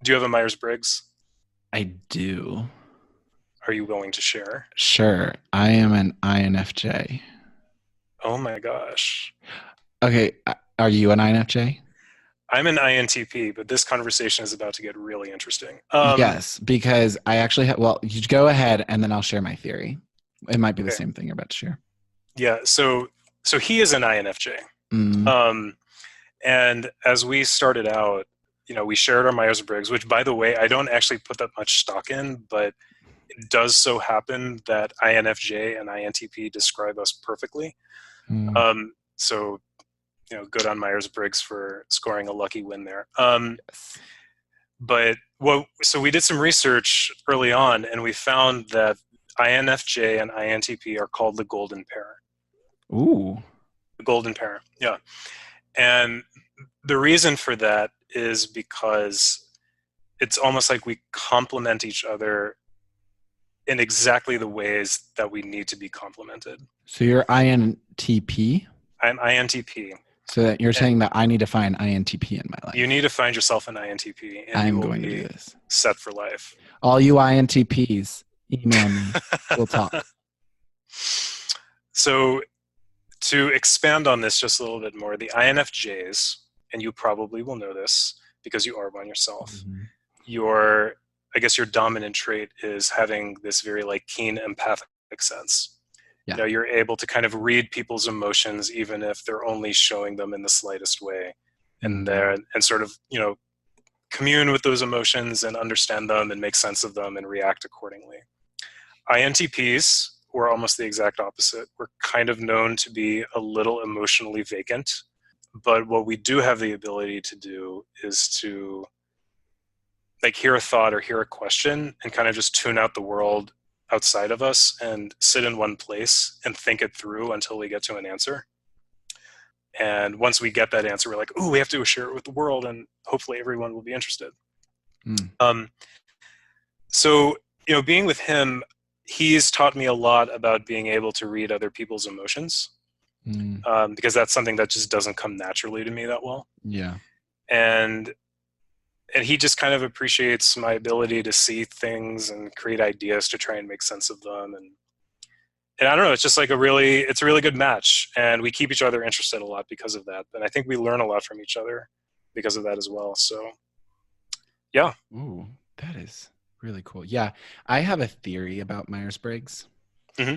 do you have a Myers Briggs? I do. Are you willing to share? Sure. I am an INFJ. Oh my gosh. Okay. Are you an INFJ? I'm an INTP, but this conversation is about to get really interesting. Yes, because I actually well, you go ahead and then I'll share my theory. It might be the Okay. same thing you're about to share. Yeah. So he is an INFJ. Mm, Um, and as we started out, we shared our Myers Briggs, which, by the way, I don't actually put that much stock in, but it does so happen that INFJ and INTP describe us perfectly. mm, So, good on Myers Briggs for scoring a lucky win there. yes. So we did some research early on, and we found that INFJ and INTP are called the golden pair. Ooh. The golden pair, yeah. And the reason for that is because it's almost like we complement each other in exactly the ways that we need to be complemented. So you're INTP. I'm INTP, So that you're and saying that I need to find INTP in my you life. need to find yourself an INTP, and you I'm will going to do be this. set for life. All you INTPs, email me. We'll talk. So, to expand on this just a little bit more, the INFJs, and you probably will know this because you are one yourself, Mm-hmm. your, I guess your dominant trait is having this very like keen empathic sense. Yeah. You're able to kind of read people's emotions even if they're only showing them in the slightest way, and Mm-hmm. sort of commune with those emotions and understand them and make sense of them and react accordingly. INTPs, who are almost the exact opposite, we're kind of known to be a little emotionally vacant. But what we do have the ability to do is to like hear a thought or hear a question and kind of just tune out the world outside of us and sit in one place and think it through until we get to an answer. And once we get that answer, we're like, ooh, we have to share it with the world, and hopefully everyone will be interested. So, being with him, he's taught me a lot about being able to read other people's emotions, because that's something that just doesn't come naturally to me that well. Yeah. And he just kind of appreciates my ability to see things and create ideas to try and make sense of them. And I don't know, it's just like it's a really good match. And we keep each other interested a lot because of that. And I think we learn a lot from each other because of that as well. So, yeah. Ooh, that is really cool. Yeah. I have a theory about Myers-Briggs. Mm-hmm.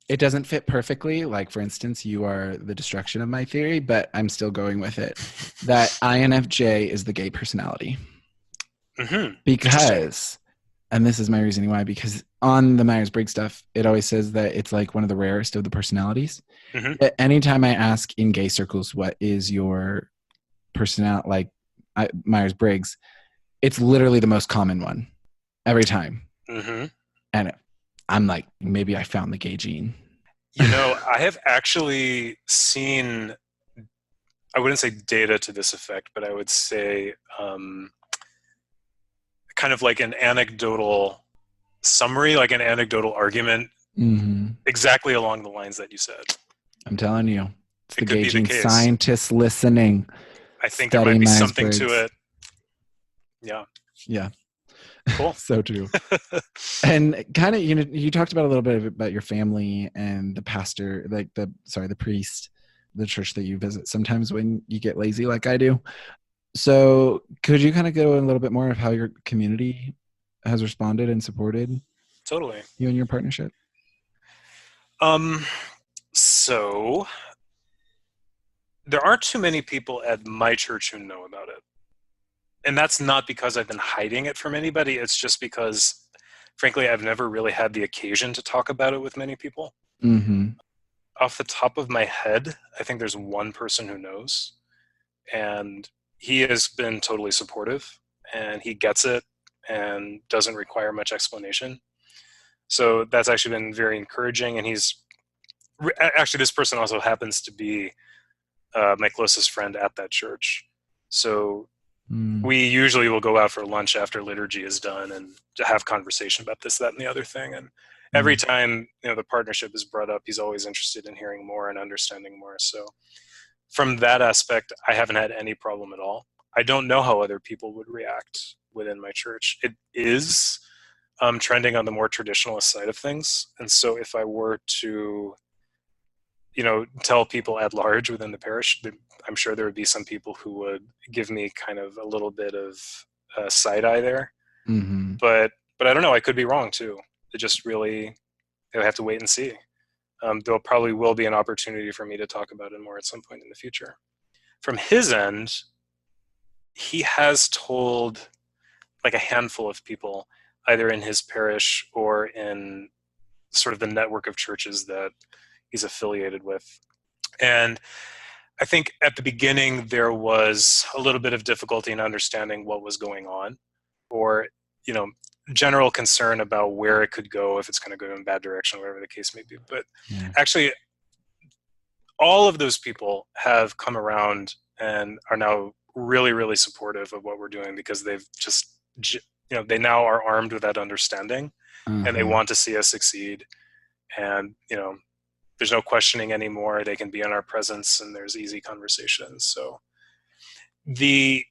It doesn't fit perfectly. Like, for instance, you are the destruction of my theory, but I'm still going with it. That INFJ is the gay personality. Mm-hmm. Because, and this is my reasoning why, because on the Myers-Briggs stuff, it always says that it's like one of the rarest of the personalities. Mm-hmm. But anytime I ask in gay circles, what is your personality, like Myers-Briggs, it's literally the most common one every time. Mm-hmm. And I'm like, maybe I found the gay gene. I have actually seen, I wouldn't say data to this effect, but I would say kind of like an anecdotal summary, like an anecdotal argument, exactly along the lines that you said. I'm telling you, it's the gay gene. Scientists listening. I think there might be something to it. Yeah. Yeah. Cool. So true. And kind of, you talked about a little bit about your family and the pastor, like the priest, the church that you visit sometimes when you get lazy like I do. So could you kind of go in a little bit more of how your community has responded and supported totally you and your partnership? So there aren't too many people at my church who know about it. And that's not because I've been hiding it from anybody. It's just because, frankly, I've never really had the occasion to talk about it with many people. Mm-hmm. Off the top of my head, I think there's one person who knows. And he has been totally supportive. And he gets it and doesn't require much explanation. So that's actually been very encouraging. And actually, this person also happens to be my closest friend at that church. So we usually will go out for lunch after liturgy is done and to have conversation about this, that, and the other thing. And every time the partnership is brought up, he's always interested in hearing more and understanding more. So from that aspect, I haven't had any problem at all. I don't know how other people would react within my church. It is trending on the more traditionalist side of things. And so if I were to tell people at large within the parish, I'm sure there would be some people who would give me kind of a little bit of side eye there. Mm-hmm. But I don't know. I could be wrong too. It just really, you'll have to wait and see. There probably will be an opportunity for me to talk about it more at some point in the future. From his end, he has told like a handful of people, either in his parish or in sort of the network of churches that he's affiliated with. And I think at the beginning there was a little bit of difficulty in understanding what was going on, or general concern about where it could go, if it's going to go in a bad direction, whatever the case may be. But actually, all of those people have come around and are now really, really supportive of what we're doing, because they've just, they now are armed with that understanding, and they want to see us succeed. And, there's no questioning anymore. They can be in our presence and there's easy conversations. So I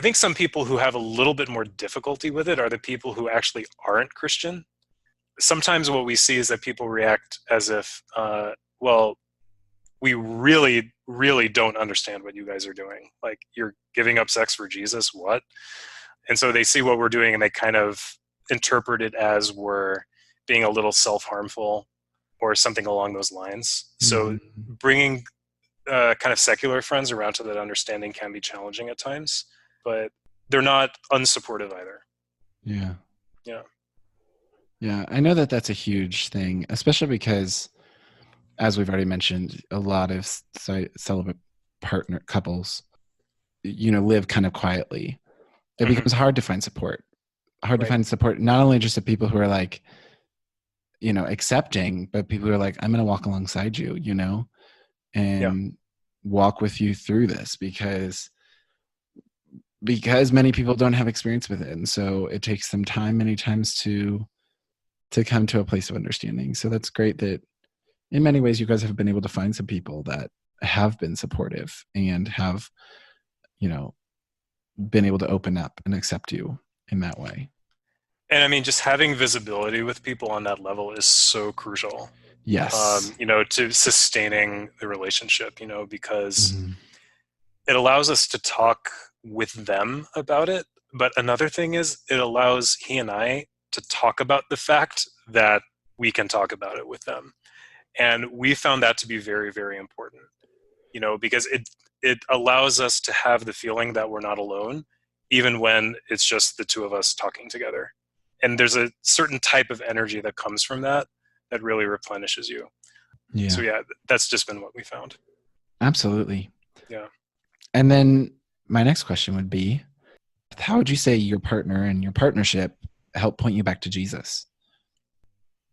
think some people who have a little bit more difficulty with it are the people who actually aren't Christian. Sometimes what we see is that people react as if, well, we really, really don't understand what you guys are doing. Like, you're giving up sex for Jesus, what? And so they see what we're doing and they kind of interpret it as we're being a little self-harmful or something along those lines. So bringing kind of secular friends around to that understanding can be challenging at times. but they're not unsupportive either. Yeah. Yeah. Yeah. I know that that's a huge thing, especially because, as we've already mentioned, a lot of celibate partner couples, live kind of quietly. It Hmm. becomes hard to find support. Hard to Right. find support, not only just the people who are like, accepting, but people who are like, I'm going to walk alongside you, Yeah. and walk with you through this because many people don't have experience with it. And so it takes them time many times to come to a place of understanding. So that's great that in many ways you guys have been able to find some people that have been supportive and have, you know, been able to open up and accept you in that way. And I mean, just having visibility with people on that level is so crucial, Yes. to sustaining the relationship, because Mhm. it allows us to talk with them about it. But another thing is it allows he and I to talk about the fact that we can talk about it with them. And we found that to be very, very important, because it allows us to have the feeling that we're not alone, even when it's just the two of us talking together. And there's a certain type of energy that comes from that that really replenishes you. So Yeah, yeah, that's just been what we found. absolutely. Yeah. And then my next question would be, how would you say your partner and your partnership help point you back to Jesus?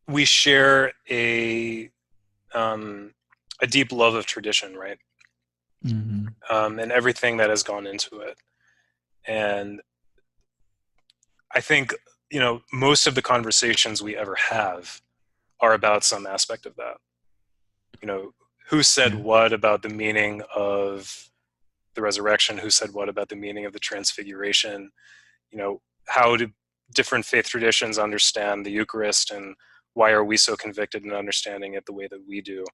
We share um, a deep love of tradition, right? Mm-hmm. And everything that has gone into it. And I think, most of the conversations we ever have are about some aspect of that. Who said Yeah. what about the meaning of the resurrection? Who said what about the meaning of the transfiguration? How do different faith traditions understand the Eucharist, and why are we so convicted in understanding it the way that we do?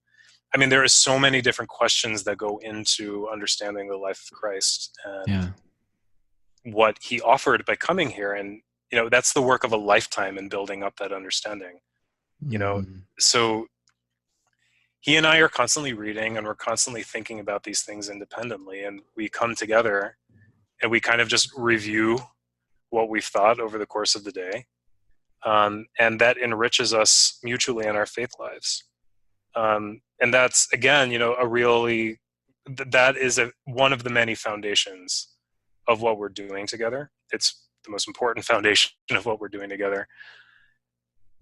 I mean, there are so many different questions that go into understanding the life of Christ and Yeah. what he offered by coming here. And, that's the work of a lifetime in building up that understanding, you know? Mm-hmm. So he and I are constantly reading and we're constantly thinking about these things independently. And we come together and we kind of just review what we've thought over the course of the day. And that enriches us mutually in our faith lives. And that's, again, that is one of the many foundations of what we're doing together. It's the most important foundation of what we're doing together.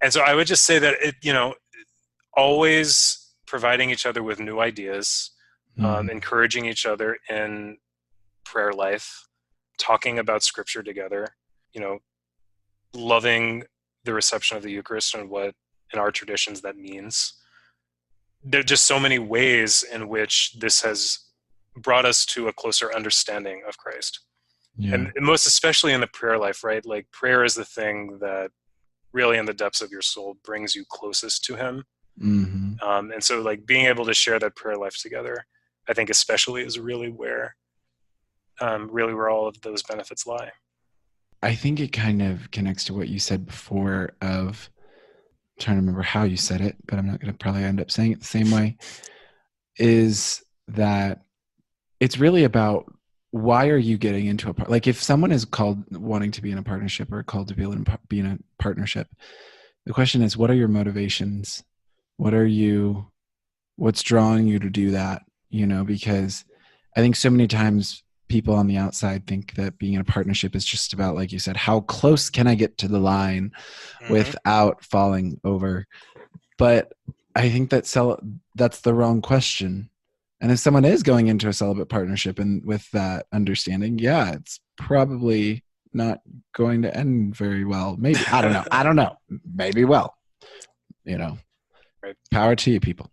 And so I would just say that always providing each other with new ideas, Mm-hmm. encouraging each other in prayer life, talking about scripture together, you know, loving the reception of the Eucharist and what in our traditions that means. There are just so many ways in which this has brought us to a closer understanding of Christ. Yeah. And most especially in the prayer life, right? Like prayer is the thing that really in the depths of your soul brings you closest to him. Mm-hmm. And so like being able to share that prayer life together, I think especially is really where all of those benefits lie. I think it kind of connects to what you said before of trying to remember how you said it, but I'm not going to probably end up saying it the same way, is that it's really about why are you getting into like if someone is called wanting to be in a partnership or called to be in a partnership, the question is, what are your motivations? What are you, what's drawing you to do that? Because I think so many times people on the outside think that being in a partnership is just about, like you said, how close can I get to the line Mm-hmm. without falling over? But I think that's the wrong question. And if someone is going into a celibate partnership and with that understanding, yeah, it's probably not going to end very well. Maybe. I don't know. I don't know. Maybe well, you know, Right. power to you people.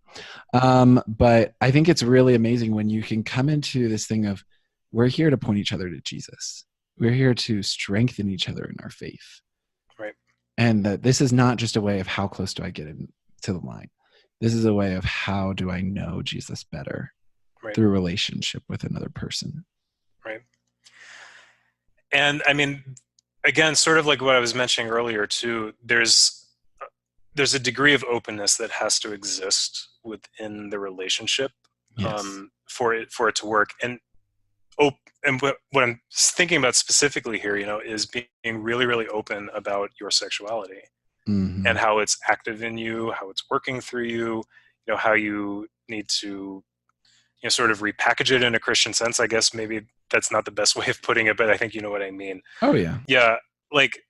But I think it's really amazing when you can come into this thing of, we're here to point each other to Jesus. We're here to strengthen each other in our faith. Right. And that this is not just a way of how close do I get into the line. This is a way of how do I know Jesus better Right. through relationship with another person. Right. And I mean, again, sort of like what I was mentioning earlier too, there's a degree of openness that has to exist within the relationship Yes. for it to work. And and what I'm thinking about specifically here, is being really, really open about your sexuality Mm-hmm. and how it's active in you, how it's working through you, how you need to, sort of repackage it in a Christian sense. I guess maybe that's not the best way of putting it, but I think you know what I mean. Oh yeah. Yeah, like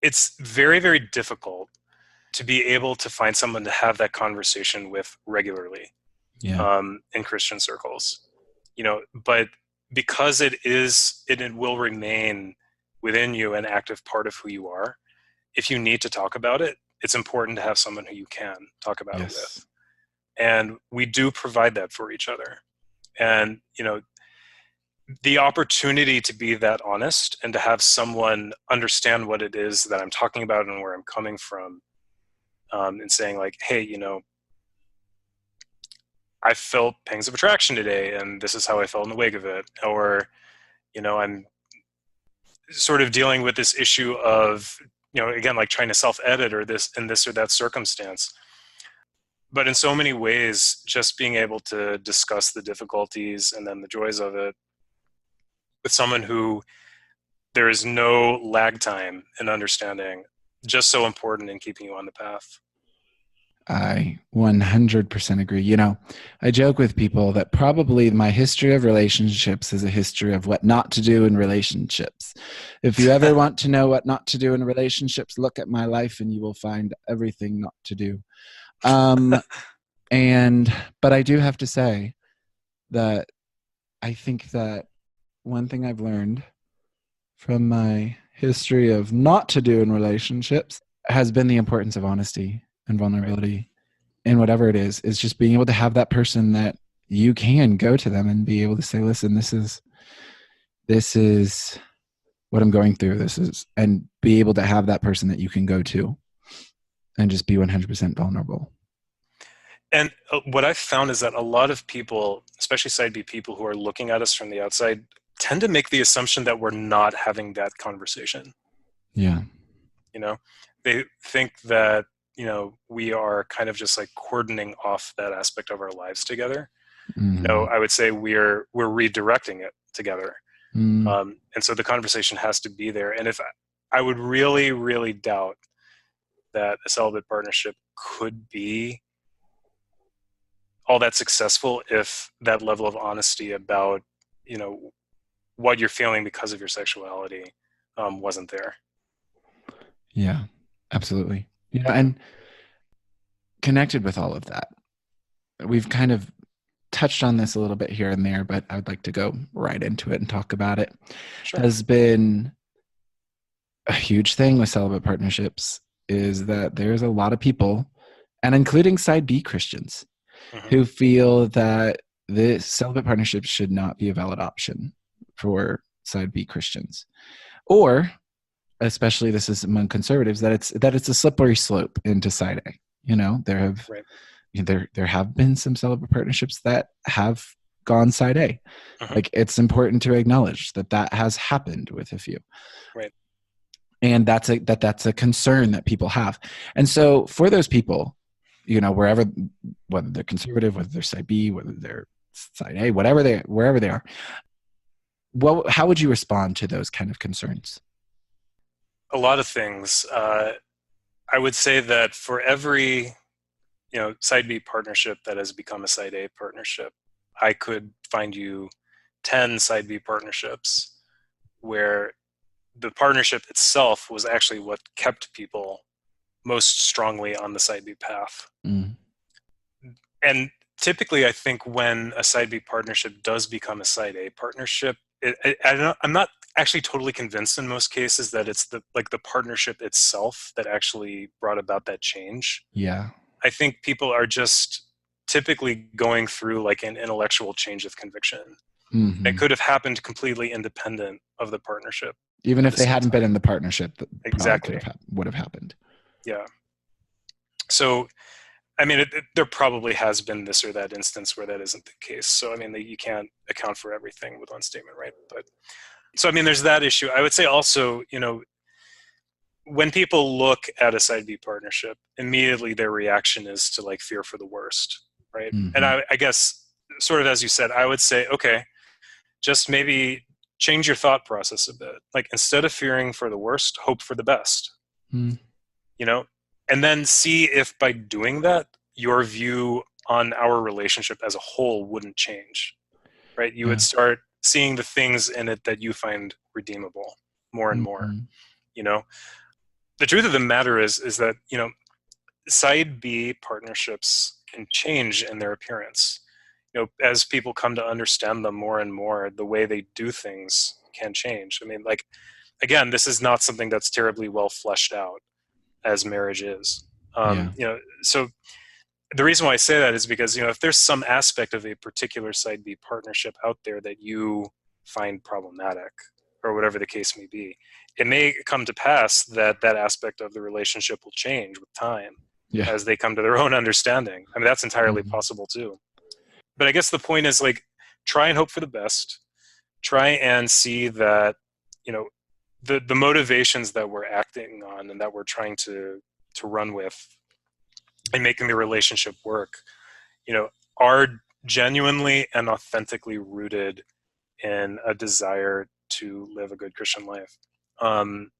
it's very, very difficult to be able to find someone to have that conversation with regularly Yeah. in Christian circles, but because it will remain within you an active part of who you are. If you need to talk about it, it's important to have someone who you can talk about it Yes. with. And we do provide that for each other. And, the opportunity to be that honest and to have someone understand what it is that I'm talking about and where I'm coming from, and saying like, hey, I felt pangs of attraction today and this is how I felt in the wake of it. Or, I'm sort of dealing with this issue of, again, like trying to self-edit or this in this or that circumstance. But in so many ways, just being able to discuss the difficulties and then the joys of it with someone who there is no lag time in understanding, just so important in keeping you on the path. I 100% agree. I joke with people that probably my history of relationships is a history of what not to do in relationships. If you ever want to know what not to do in relationships, look at my life and you will find everything not to do. But I do have to say that I think that one thing I've learned from my history of not to do in relationships has been the importance of honesty and vulnerability. Right. And whatever it is just being able to have that person that you can go to them and be able to say, listen, this is what I'm going through. And be able to have that person that you can go to and just be 100% vulnerable. And what I've found is that a lot of people, especially side B people who are looking at us from the outside, tend to make the assumption that we're not having that conversation. Yeah. They think that, we are kind of just like cordoning off that aspect of our lives together. Mm-hmm. I would say we're redirecting it together. Mm. And so the conversation has to be there. And if I would really, really doubt that a celibate partnership could be all that successful if that level of honesty about, what you're feeling because of your sexuality wasn't there. Yeah, absolutely. And connected with all of that, we've kind of touched on this a little bit here and there, but I would like to go right into it and talk about it. Sure. Has been a huge thing with celibate partnerships is that there's a lot of people, and including side B Christians, who feel that this celibate partnership should not be a valid option for side B Christians, or especially this is among conservatives, that it's a slippery slope into side A. Right. There have been some celibate partnerships that have gone side A. Like, it's important to acknowledge that has happened with a few. Right. And that's a concern that people have. And so for those people, wherever, whether they're conservative, whether they're side B, whether they're side A, wherever they are, how would you respond to those kind of concerns? A lot of things. I would say that for every, side B partnership that has become a side A partnership, I could find you 10 side B partnerships where the partnership itself was actually what kept people most strongly on the side B path. Mm. And typically, I think when a side B partnership does become a side A partnership, I'm not actually totally convinced in most cases that it's the partnership itself that actually brought about that change. Yeah. I think people are just typically going through like an intellectual change of conviction. Mm-hmm. It could have happened completely independent of the partnership. Even if they hadn't been in the partnership, that Exactly would have happened. Yeah. So, I mean, there probably has been this or that instance where that isn't the case. So, I mean, you can't account for everything with one statement, right? But so, I mean, there's that issue. I would say also, when people look at a side B partnership, immediately their reaction is to like fear for the worst, right? Mm-hmm. And I guess, sort of as you said, I would say, okay, just maybe change your thought process a bit. Like, instead of fearing for the worst, hope for the best. Mm. You know, and then see if by doing that, your view on our relationship as a whole wouldn't change, right? You would Yeah. start seeing the things in it that you find redeemable more and more. Mhm. You know, the truth of the matter is that, you know, side B partnerships can change in their appearance. You know, as people come to understand them more and more, the way they do things can change. I mean, like, again, this is not something that's terribly well fleshed out as marriage is. Yeah. You know, so the reason why I say that is because, you know, if there's some aspect of a particular side B partnership out there that you find problematic, or whatever the case may be, it may come to pass that that aspect of the relationship will change with time Yeah. as they come to their own understanding. I mean, that's entirely Mhm. possible too. But I guess the point is, like, try and hope for the best. Try and see that, you know, the motivations that we're acting on and that we're trying to run with and making the relationship work, you know, are genuinely and authentically rooted in a desire to live a good Christian life. Um,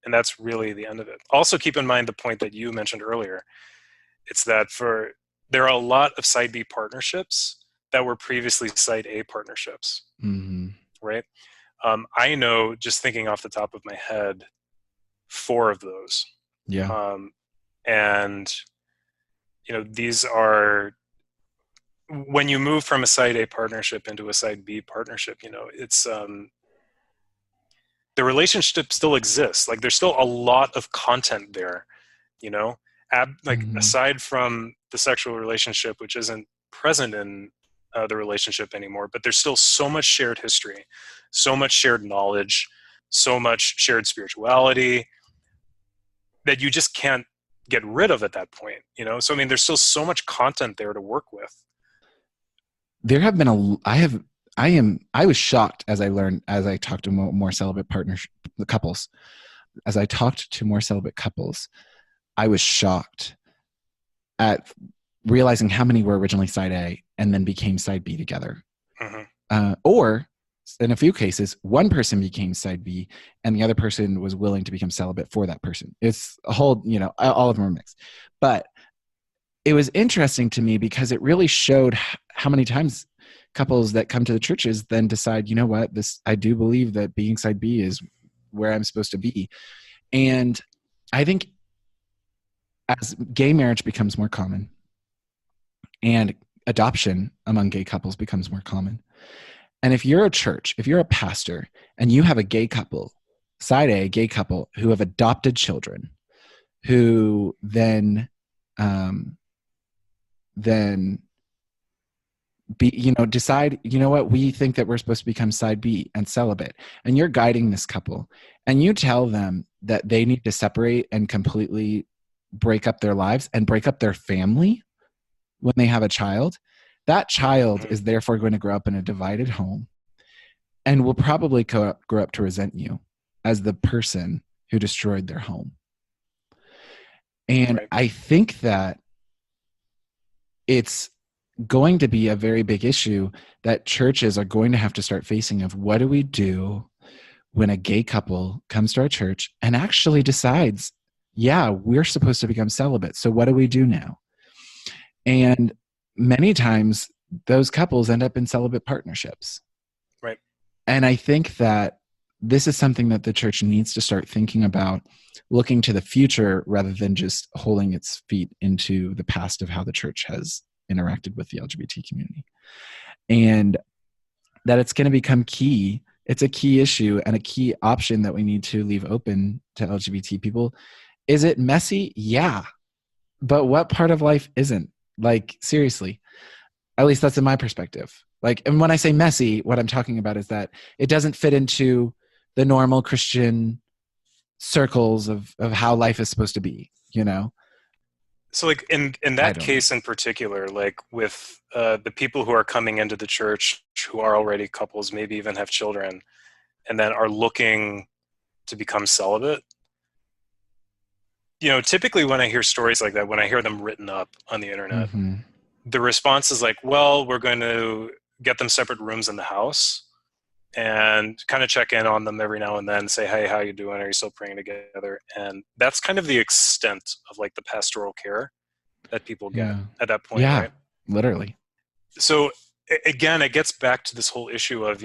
and that's really the end of it. Also, keep in mind the point that you mentioned earlier. It's that there are a lot of side B partnerships that were previously side A partnerships, Mhm. right? I know, just thinking off the top of my head, 4 of those. Yeah. Um, and, you know, these are, when you move from a side A partnership into a side B partnership, you know, it's, the relationship still exists. Like, there's still a lot of content there, you know, like, Mhm. aside from the sexual relationship, which isn't present in the relationship anymore, but there's still so much shared history, so much shared knowledge, so much shared spirituality that you just can't get rid of at that point, you know? So, I mean, there's still so much content there to work with. There have been I was shocked as I talked to more celibate partners, couples. As I talked to more celibate couples, I was shocked at realizing how many were originally side A and then became side B together. Mm-hmm. Or in a few cases, one person became side B and the other person was willing to become celibate for that person. It's a whole, you know, all of them are mixed. But it was interesting to me because it really showed how many times couples that come to the churches then decide, you know what, I do believe that being side B is where I'm supposed to be. And I think as gay marriage becomes more common and adoption among gay couples becomes more common, and if you're a church, if you're a pastor and you have a gay couple, side A gay couple who have adopted children, who um, then decide, you know what, we think that we're supposed to become side B and celibate, and you're guiding this couple and you tell them that they need to separate and completely break up their lives and break up their family when they have a child, that child Mm-hmm. is therefore going to grow up in a divided home and will probably grow up to resent you as the person who destroyed their home. And Right. I think that it's going to be a very big issue that churches are going to have to start facing of what do we do when a gay couple comes to our church and actually decides, yeah, we're supposed to become celibate. So what do we do now? And many times those couples end up in celibate partnerships. Right. And I think that this is something that the church needs to start thinking about, looking to the future rather than just holding its feet into the past of how the church has interacted with the LGBT community. And that it's going to become key. It's a key issue and a key option that we need to leave open to LGBT people. Is it messy? Yeah. But what part of life isn't? Like, seriously, at least that's in my perspective. Like, and when I say messy, what I'm talking about is that it doesn't fit into the normal Christian circles of how life is supposed to be, you know? So, like, in I that don't know. case in particular, like, with the people who are coming into the church who are already couples, maybe even have children, and then are looking to become celibate, you know, typically when I hear stories like that, when I hear them written up on the internet, Mm-hmm. the response is like, well, we're going to get them separate rooms in the house, and kind of check in on them every now and then, say, hey, how you doing? Are you still praying together? And that's kind of the extent of like the pastoral care that people get Yeah. at that point, Yeah. right? Literally. So again, it gets back to this whole issue of,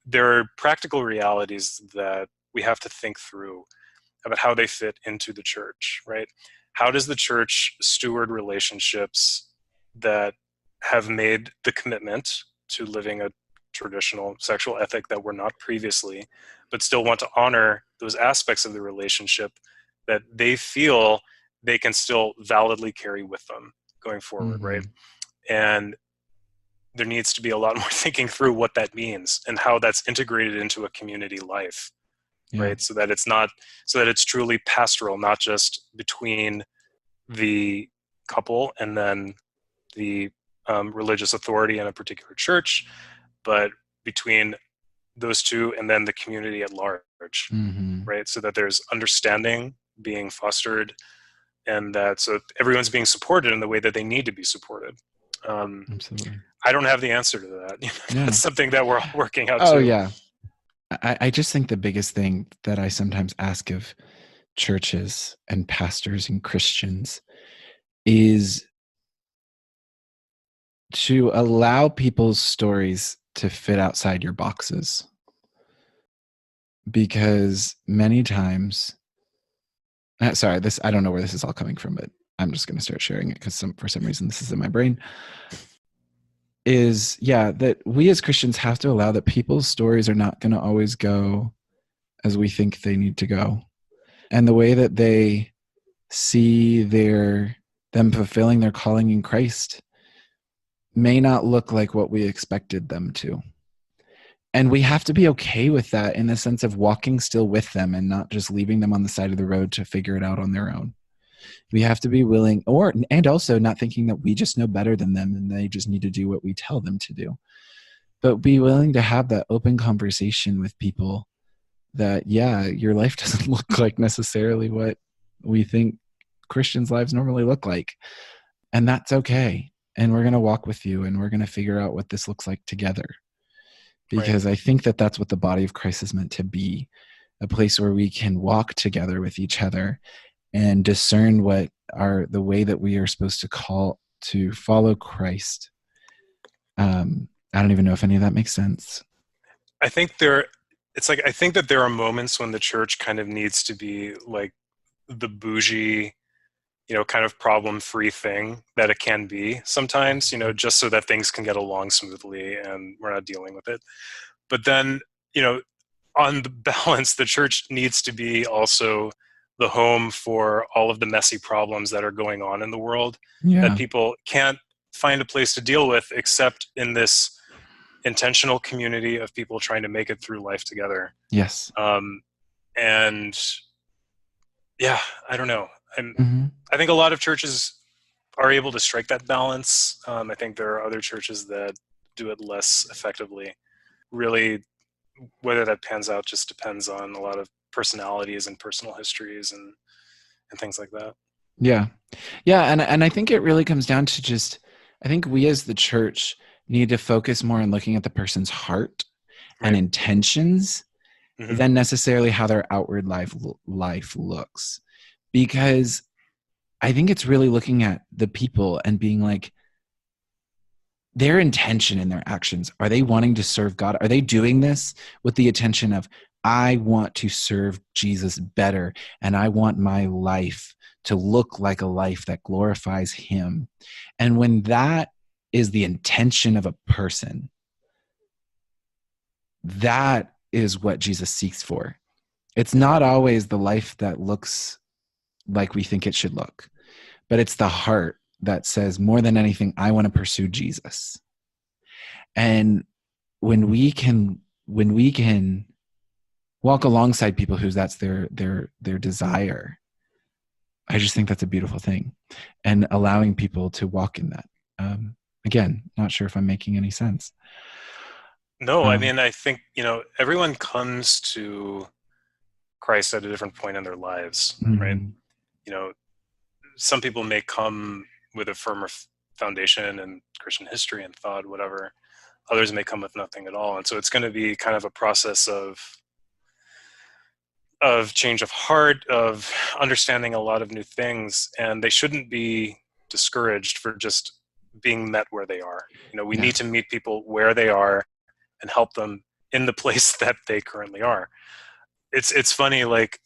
there are practical realities that we have to think through about how they fit into the church, right? How does the church steward relationships that have made the commitment to living a traditional sexual ethic that were not previously, but still want to honor those aspects of the relationship that they feel they can still validly carry with them going forward, right? Mm-hmm. And there needs to be a lot more thinking through what that means and how that's integrated into a community life, Yeah. right? So that it's truly pastoral, not just between the couple and then the religious authority in a particular church, but between those two and then the community at large, Mm-hmm. right? So that there's understanding being fostered, and that so everyone's being supported in the way that they need to be supported. Um, Absolutely. I don't have the answer to that. Yeah. That's something that we're all working out Oh, too. yeah. I just think the biggest thing that I sometimes ask of churches and pastors and Christians is to allow people's stories to fit outside your boxes. Because many times, sorry, this, I don't know where this is all coming from, but I'm just going to start sharing it because for some reason this is in my brain. Is, yeah, that we as Christians have to allow that people's stories are not going to always go as we think they need to go. And the way that they see them fulfilling their calling in Christ may not look like what we expected them to. And we have to be okay with that, in the sense of walking still with them and not just leaving them on the side of the road to figure it out on their own. We have to be willing, and also not thinking that we just know better than them and they just need to do what we tell them to do, but be willing to have that open conversation with people that, yeah, your life doesn't look like necessarily what we think Christians' lives normally look like. And that's okay. And we're going to walk with you and we're going to figure out what this looks like together. Right. Because I think that that's what the body of Christ is meant to be, a place where we can walk together with each other and discern what are the way that we are supposed to follow Christ. I don't even know if any of that makes sense. I think I think that there are moments when the church kind of needs to be like the bougie, kind of problem-free thing that it can be sometimes, just so that things can get along smoothly and we're not dealing with it. But then, you know, on the balance, the church needs to be also the home for all of the messy problems that are going on in the world that Yeah. people can't find a place to deal with except in this intentional community of people trying to make it through life together. Yes. Um, and yeah, I don't know. Mm-hmm. I think a lot of churches are able to strike that balance. I think there are other churches that do it less effectively. Really, whether that pans out just depends on a lot of personalities and personal histories and things like that. Yeah. Yeah. And I think it really comes down to just, I think we as the church need to focus more on looking at the person's heart and Right. intentions Hmm. than necessarily how their outward life looks. Because I think it's really looking at the people and being like, their intention in their actions. Are they wanting to serve God? Are they doing this with the intention of, I want to serve Jesus better and I want my life to look like a life that glorifies him? And when that is the intention of a person, that is what Jesus seeks for. It's Yeah. not always the life that looks like we think it should look, but it's the heart that says, more than anything, I want to pursue Jesus. And when we can walk alongside people whose that's their desire, I just think that's a beautiful thing, and allowing people to walk in that. Again, not sure if I'm making any sense. No, I um, mean, I think, everyone comes to Christ at a different point in their lives, right? mhm. You know, some people may come with a firmer foundation in Christian history and thought, whatever. Others may come with nothing at all. And so it's going to be kind of a process of change of heart, of understanding a lot of new things, and they shouldn't be discouraged for just being met where they are. We Yeah. need to meet people where they are and help them in the place that they currently are. It's funny, like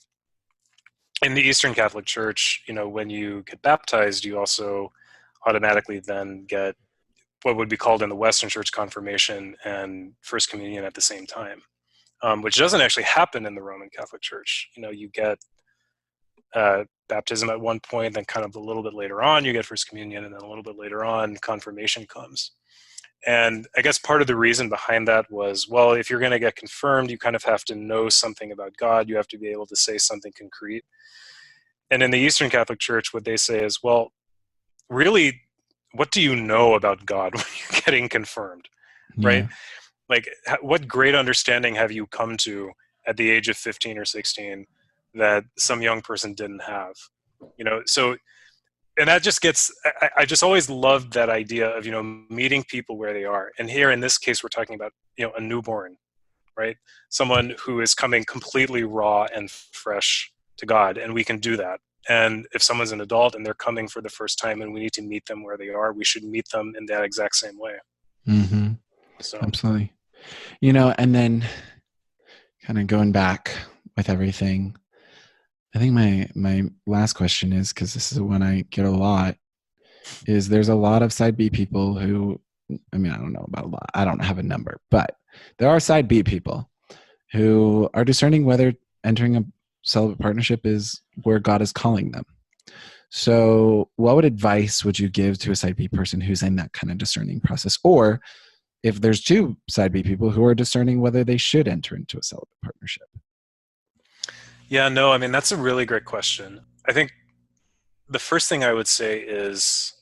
in the Eastern Catholic Church, when you get baptized, you also automatically then get what would be called in the Western Church confirmation and First Communion at the same time, which doesn't actually happen in the Roman Catholic Church. You get baptism at one point, then kind of a little bit later on, you get First Communion, and then a little bit later on, confirmation comes. And I guess part of the reason behind that was, well, if you're going to get confirmed, you kind of have to know something about God. You have to be able to say something concrete. And in the Eastern Catholic Church, what they say is, well, really, what do you know about God when you're getting confirmed, right? Yeah. Like, what great understanding have you come to at the age of 15 or 16 that some young person didn't have? So, and that just gets, I just always loved that idea of, meeting people where they are. And here in this case, we're talking about, a newborn, right? Someone who is coming completely raw and fresh to God, and we can do that. And if someone's an adult and they're coming for the first time and we need to meet them where they are, we should meet them in that exact same way. Mm-hmm. So, Absolutely. And then kind of going back with everything, I think my last question is, because this is the one I get a lot, is there's a lot of side B people who, I mean, I don't know about a lot. I don't have a number, but there are side B people who are discerning whether entering a celibate partnership is where God is calling them. So what advice would you give to a side B person who's in that kind of discerning process? Or if there's two side B people who are discerning whether they should enter into a celibate partnership? yeah, no, I mean, that's a really great question. I think the first thing I would say is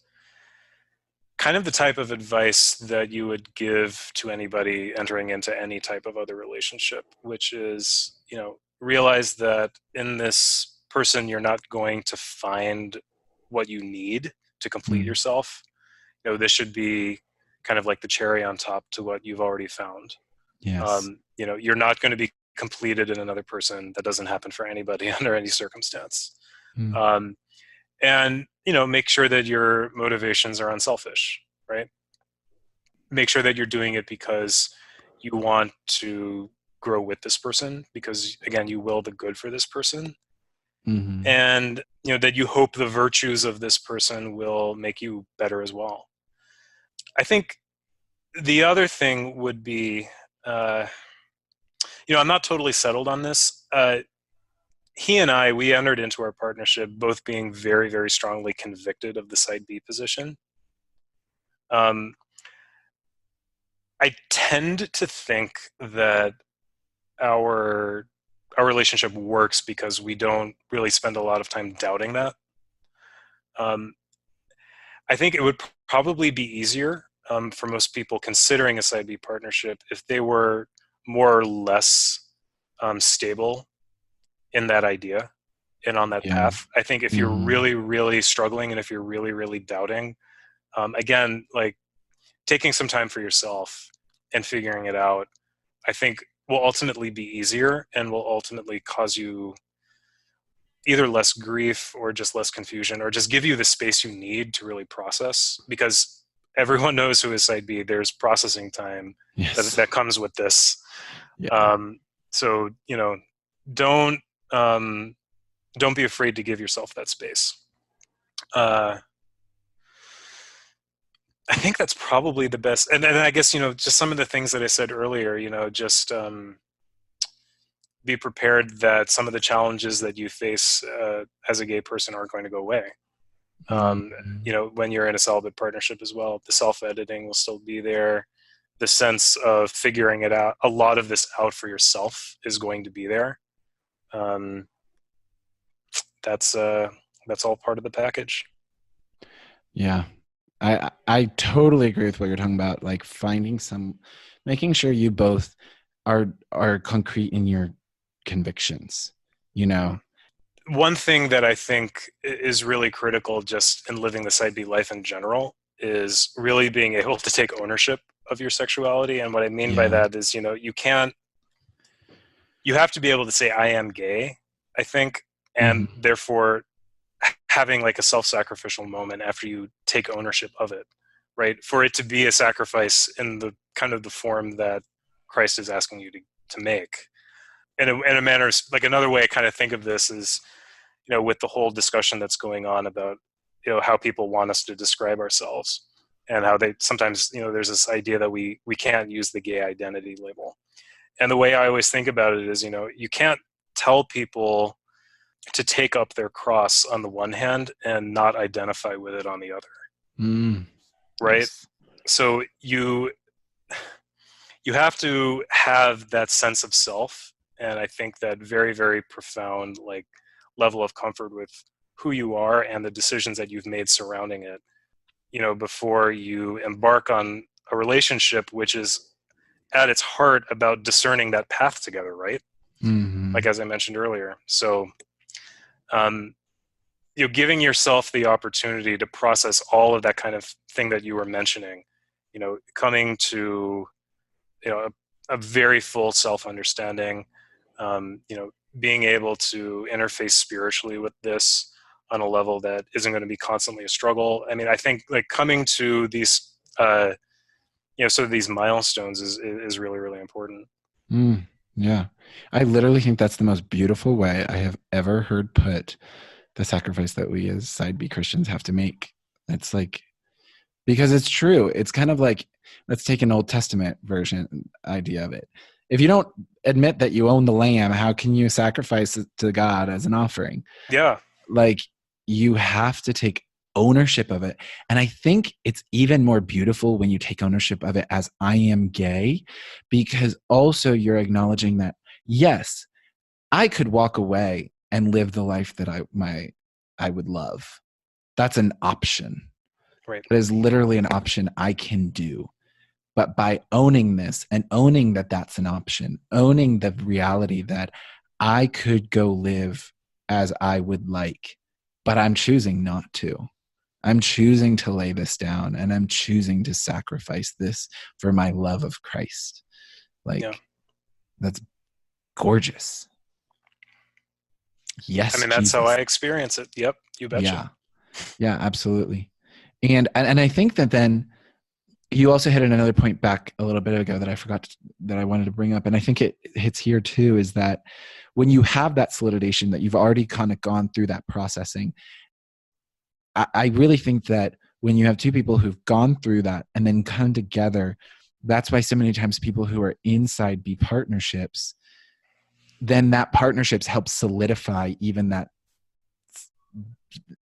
kind of the type of advice that you would give to anybody entering into any type of other relationship, which is, realize that in this person, you're not going to find what you need to complete Mm, yourself. This should be kind of like the cherry on top to what you've already found. yes. You're not going to be completed in another person. That doesn't happen for anybody under any circumstance. Mm, Um, and make sure that your motivations are unselfish, right? Make sure that you're doing it because you want to grow with this person, because again, you will the good for this person, mm-hmm. and that you hope the virtues of this person will make you better as well. I think the other thing would be, I'm not totally settled on this. He and we entered into our partnership both being very, very strongly convicted of the side B position. Um, I tend to think that our our relationship works because we don't really spend a lot of time doubting that. Um, I think it would probably be easier for most people considering a side B partnership if they were more or less stable in that idea and on that Yeah. path. I think if you're Mm-hmm. really, really struggling and if you're really, really doubting, again, like taking some time for yourself and figuring it out, I think will ultimately be easier and will ultimately cause you either less grief or just less confusion, or just give you the space you need to really process, because everyone knows who is side B. There's processing time Yes. that comes with this. Yeah. Um, so, don't, um, don't be afraid to give yourself that space. Uh, I think that's probably the best. And then I guess, just some of the things that I said earlier, just be prepared that some of the challenges that you face as a gay person aren't going to go away. Mm-hmm. When you're in a celibate partnership as well, the self-editing will still be there. The sense of figuring it out, a lot of this out for yourself, is going to be there. Um, that's all part of the package. Yeah. I totally agree with what you're talking about. Like making sure you both are concrete in your convictions, you know? One thing that I think is really critical just in living the side B life in general is really being able to take ownership of your sexuality. And what I mean by Yeah. that is, you have to be able to say, I am gay, I think, and Mm-hmm. therefore having like a self-sacrificial moment after you take ownership of it, right? For it to be a sacrifice in the kind of the form that Christ is asking you to make. In a manner, like another way I kind of think of this is, with the whole discussion that's going on about, how people want us to describe ourselves, and how they sometimes, there's this idea that we can't use the gay identity label. And the way I always think about it is, you can't tell people to take up their cross on the one hand and not identify with it on the other, Mm. right? Yes. So you have to have that sense of self, and I think that very, very profound like level of comfort with who you are and the decisions that you've made surrounding it, before you embark on a relationship which is at its heart about discerning that path together, right? Like Mm-hmm. as I mentioned earlier. So um, giving yourself the opportunity to process all of that kind of thing that you were mentioning, coming to a very full self-understanding, being able to interface spiritually with this on a level that isn't going to be constantly a struggle. I mean, I think like coming to these sort of these milestones is really, really important. Mm. Yeah. I literally think that's the most beautiful way I have ever heard put the sacrifice that we as side B Christians have to make. It's like, because it's true. It's kind of like, let's take an Old Testament version idea of it. If you don't admit that you own the lamb, how can you sacrifice it to God as an offering? Yeah. Like, you have to take ownership of it. And I think it's even more beautiful when you take ownership of it as I am gay, because also you're acknowledging that, yes, I could walk away and live the life that I would love. That's an option. Right. That is literally an option I can do. But by owning this and owning that that's an option, owning the reality that I could go live as I would like, but I'm choosing not to. I'm choosing to lay this down, and I'm choosing to sacrifice this for my love of Christ. Yeah. Like, that's gorgeous. I Yes, mean, that's how I Jesus. experience it. Yep. You betcha. Yeah. Yeah, absolutely. And I think that then you also hit on another point back a little bit ago that I forgot that I wanted to bring up, and I think it hits here too, is that when you have that solidation, that you've already kind of gone through that processing, I really think that when you have two people who've gone through that and then come together, that's why so many times people who are inside B partnerships, then that partnerships help solidify even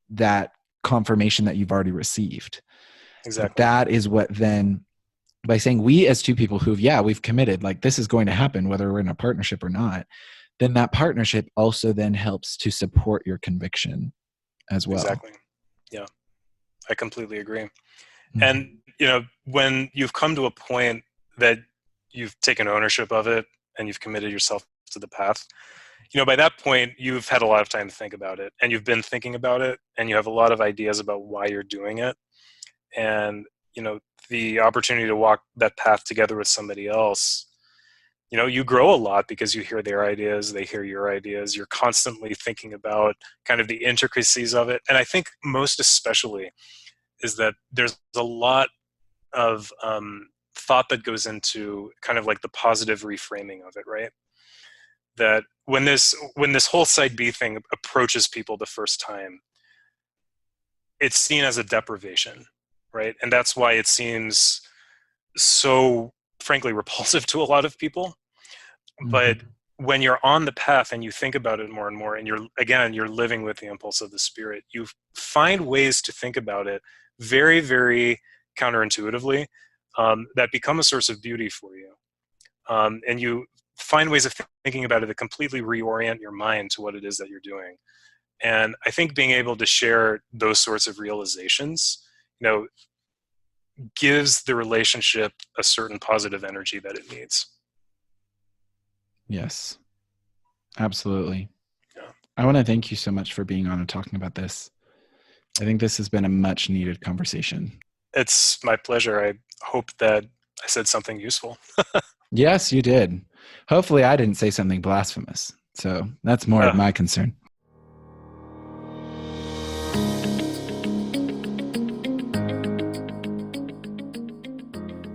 that confirmation that you've already received. Exactly. That is what then, by saying we as two people who've, yeah, we've committed, like this is going to happen whether we're in a partnership or not, then that partnership also then helps to support your conviction as well. Exactly. Yeah. I completely agree. And, Mm-hmm. when you've come to a point that you've taken ownership of it and you've committed yourself to the path, by that point, you've had a lot of time to think about it, and you've been thinking about it, and you have a lot of ideas about why you're doing it. And, the opportunity to walk that path together with somebody else, you grow a lot because you hear their ideas, they hear your ideas. You're constantly thinking about kind of the intricacies of it. And I think most especially is that there's a lot of thought that goes into kind of like the positive reframing of it, right? That when this whole side B thing approaches people the first time, it's seen as a deprivation, right? And that's why it seems so frankly repulsive to a lot of people. But Mm-hmm. when you're on the path and you think about it more and more, and you're living with the impulse of the Spirit, you find ways to think about it very, very counterintuitively, that become a source of beauty for you. And you find ways of thinking about it that completely reorient your mind to what it is that you're doing. And I think being able to share those sorts of realizations, gives the relationship a certain positive energy that it needs. Yes, absolutely. Yeah. I want to thank you so much for being on and talking about this. I think this has been a much needed conversation. It's my pleasure. I hope that I said something useful. Yes, you did. Hopefully, I didn't say something blasphemous. So that's more of my concern.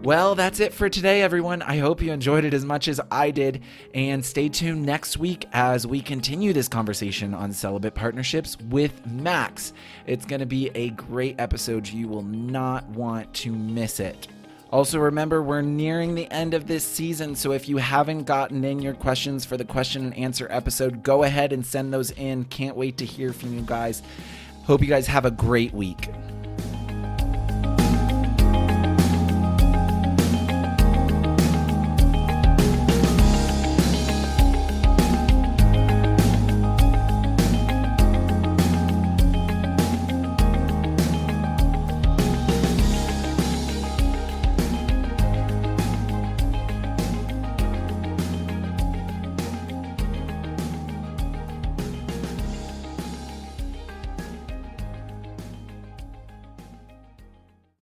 Well, that's it for today, everyone. I hope you enjoyed it as much as I did. And stay tuned next week as we continue this conversation on celibate partnerships with Max. It's going to be a great episode. You will not want to miss it. Also, remember, we're nearing the end of this season, so if you haven't gotten in your questions for the question and answer episode, go ahead and send those in. Can't wait to hear from you guys. Hope you guys have a great week.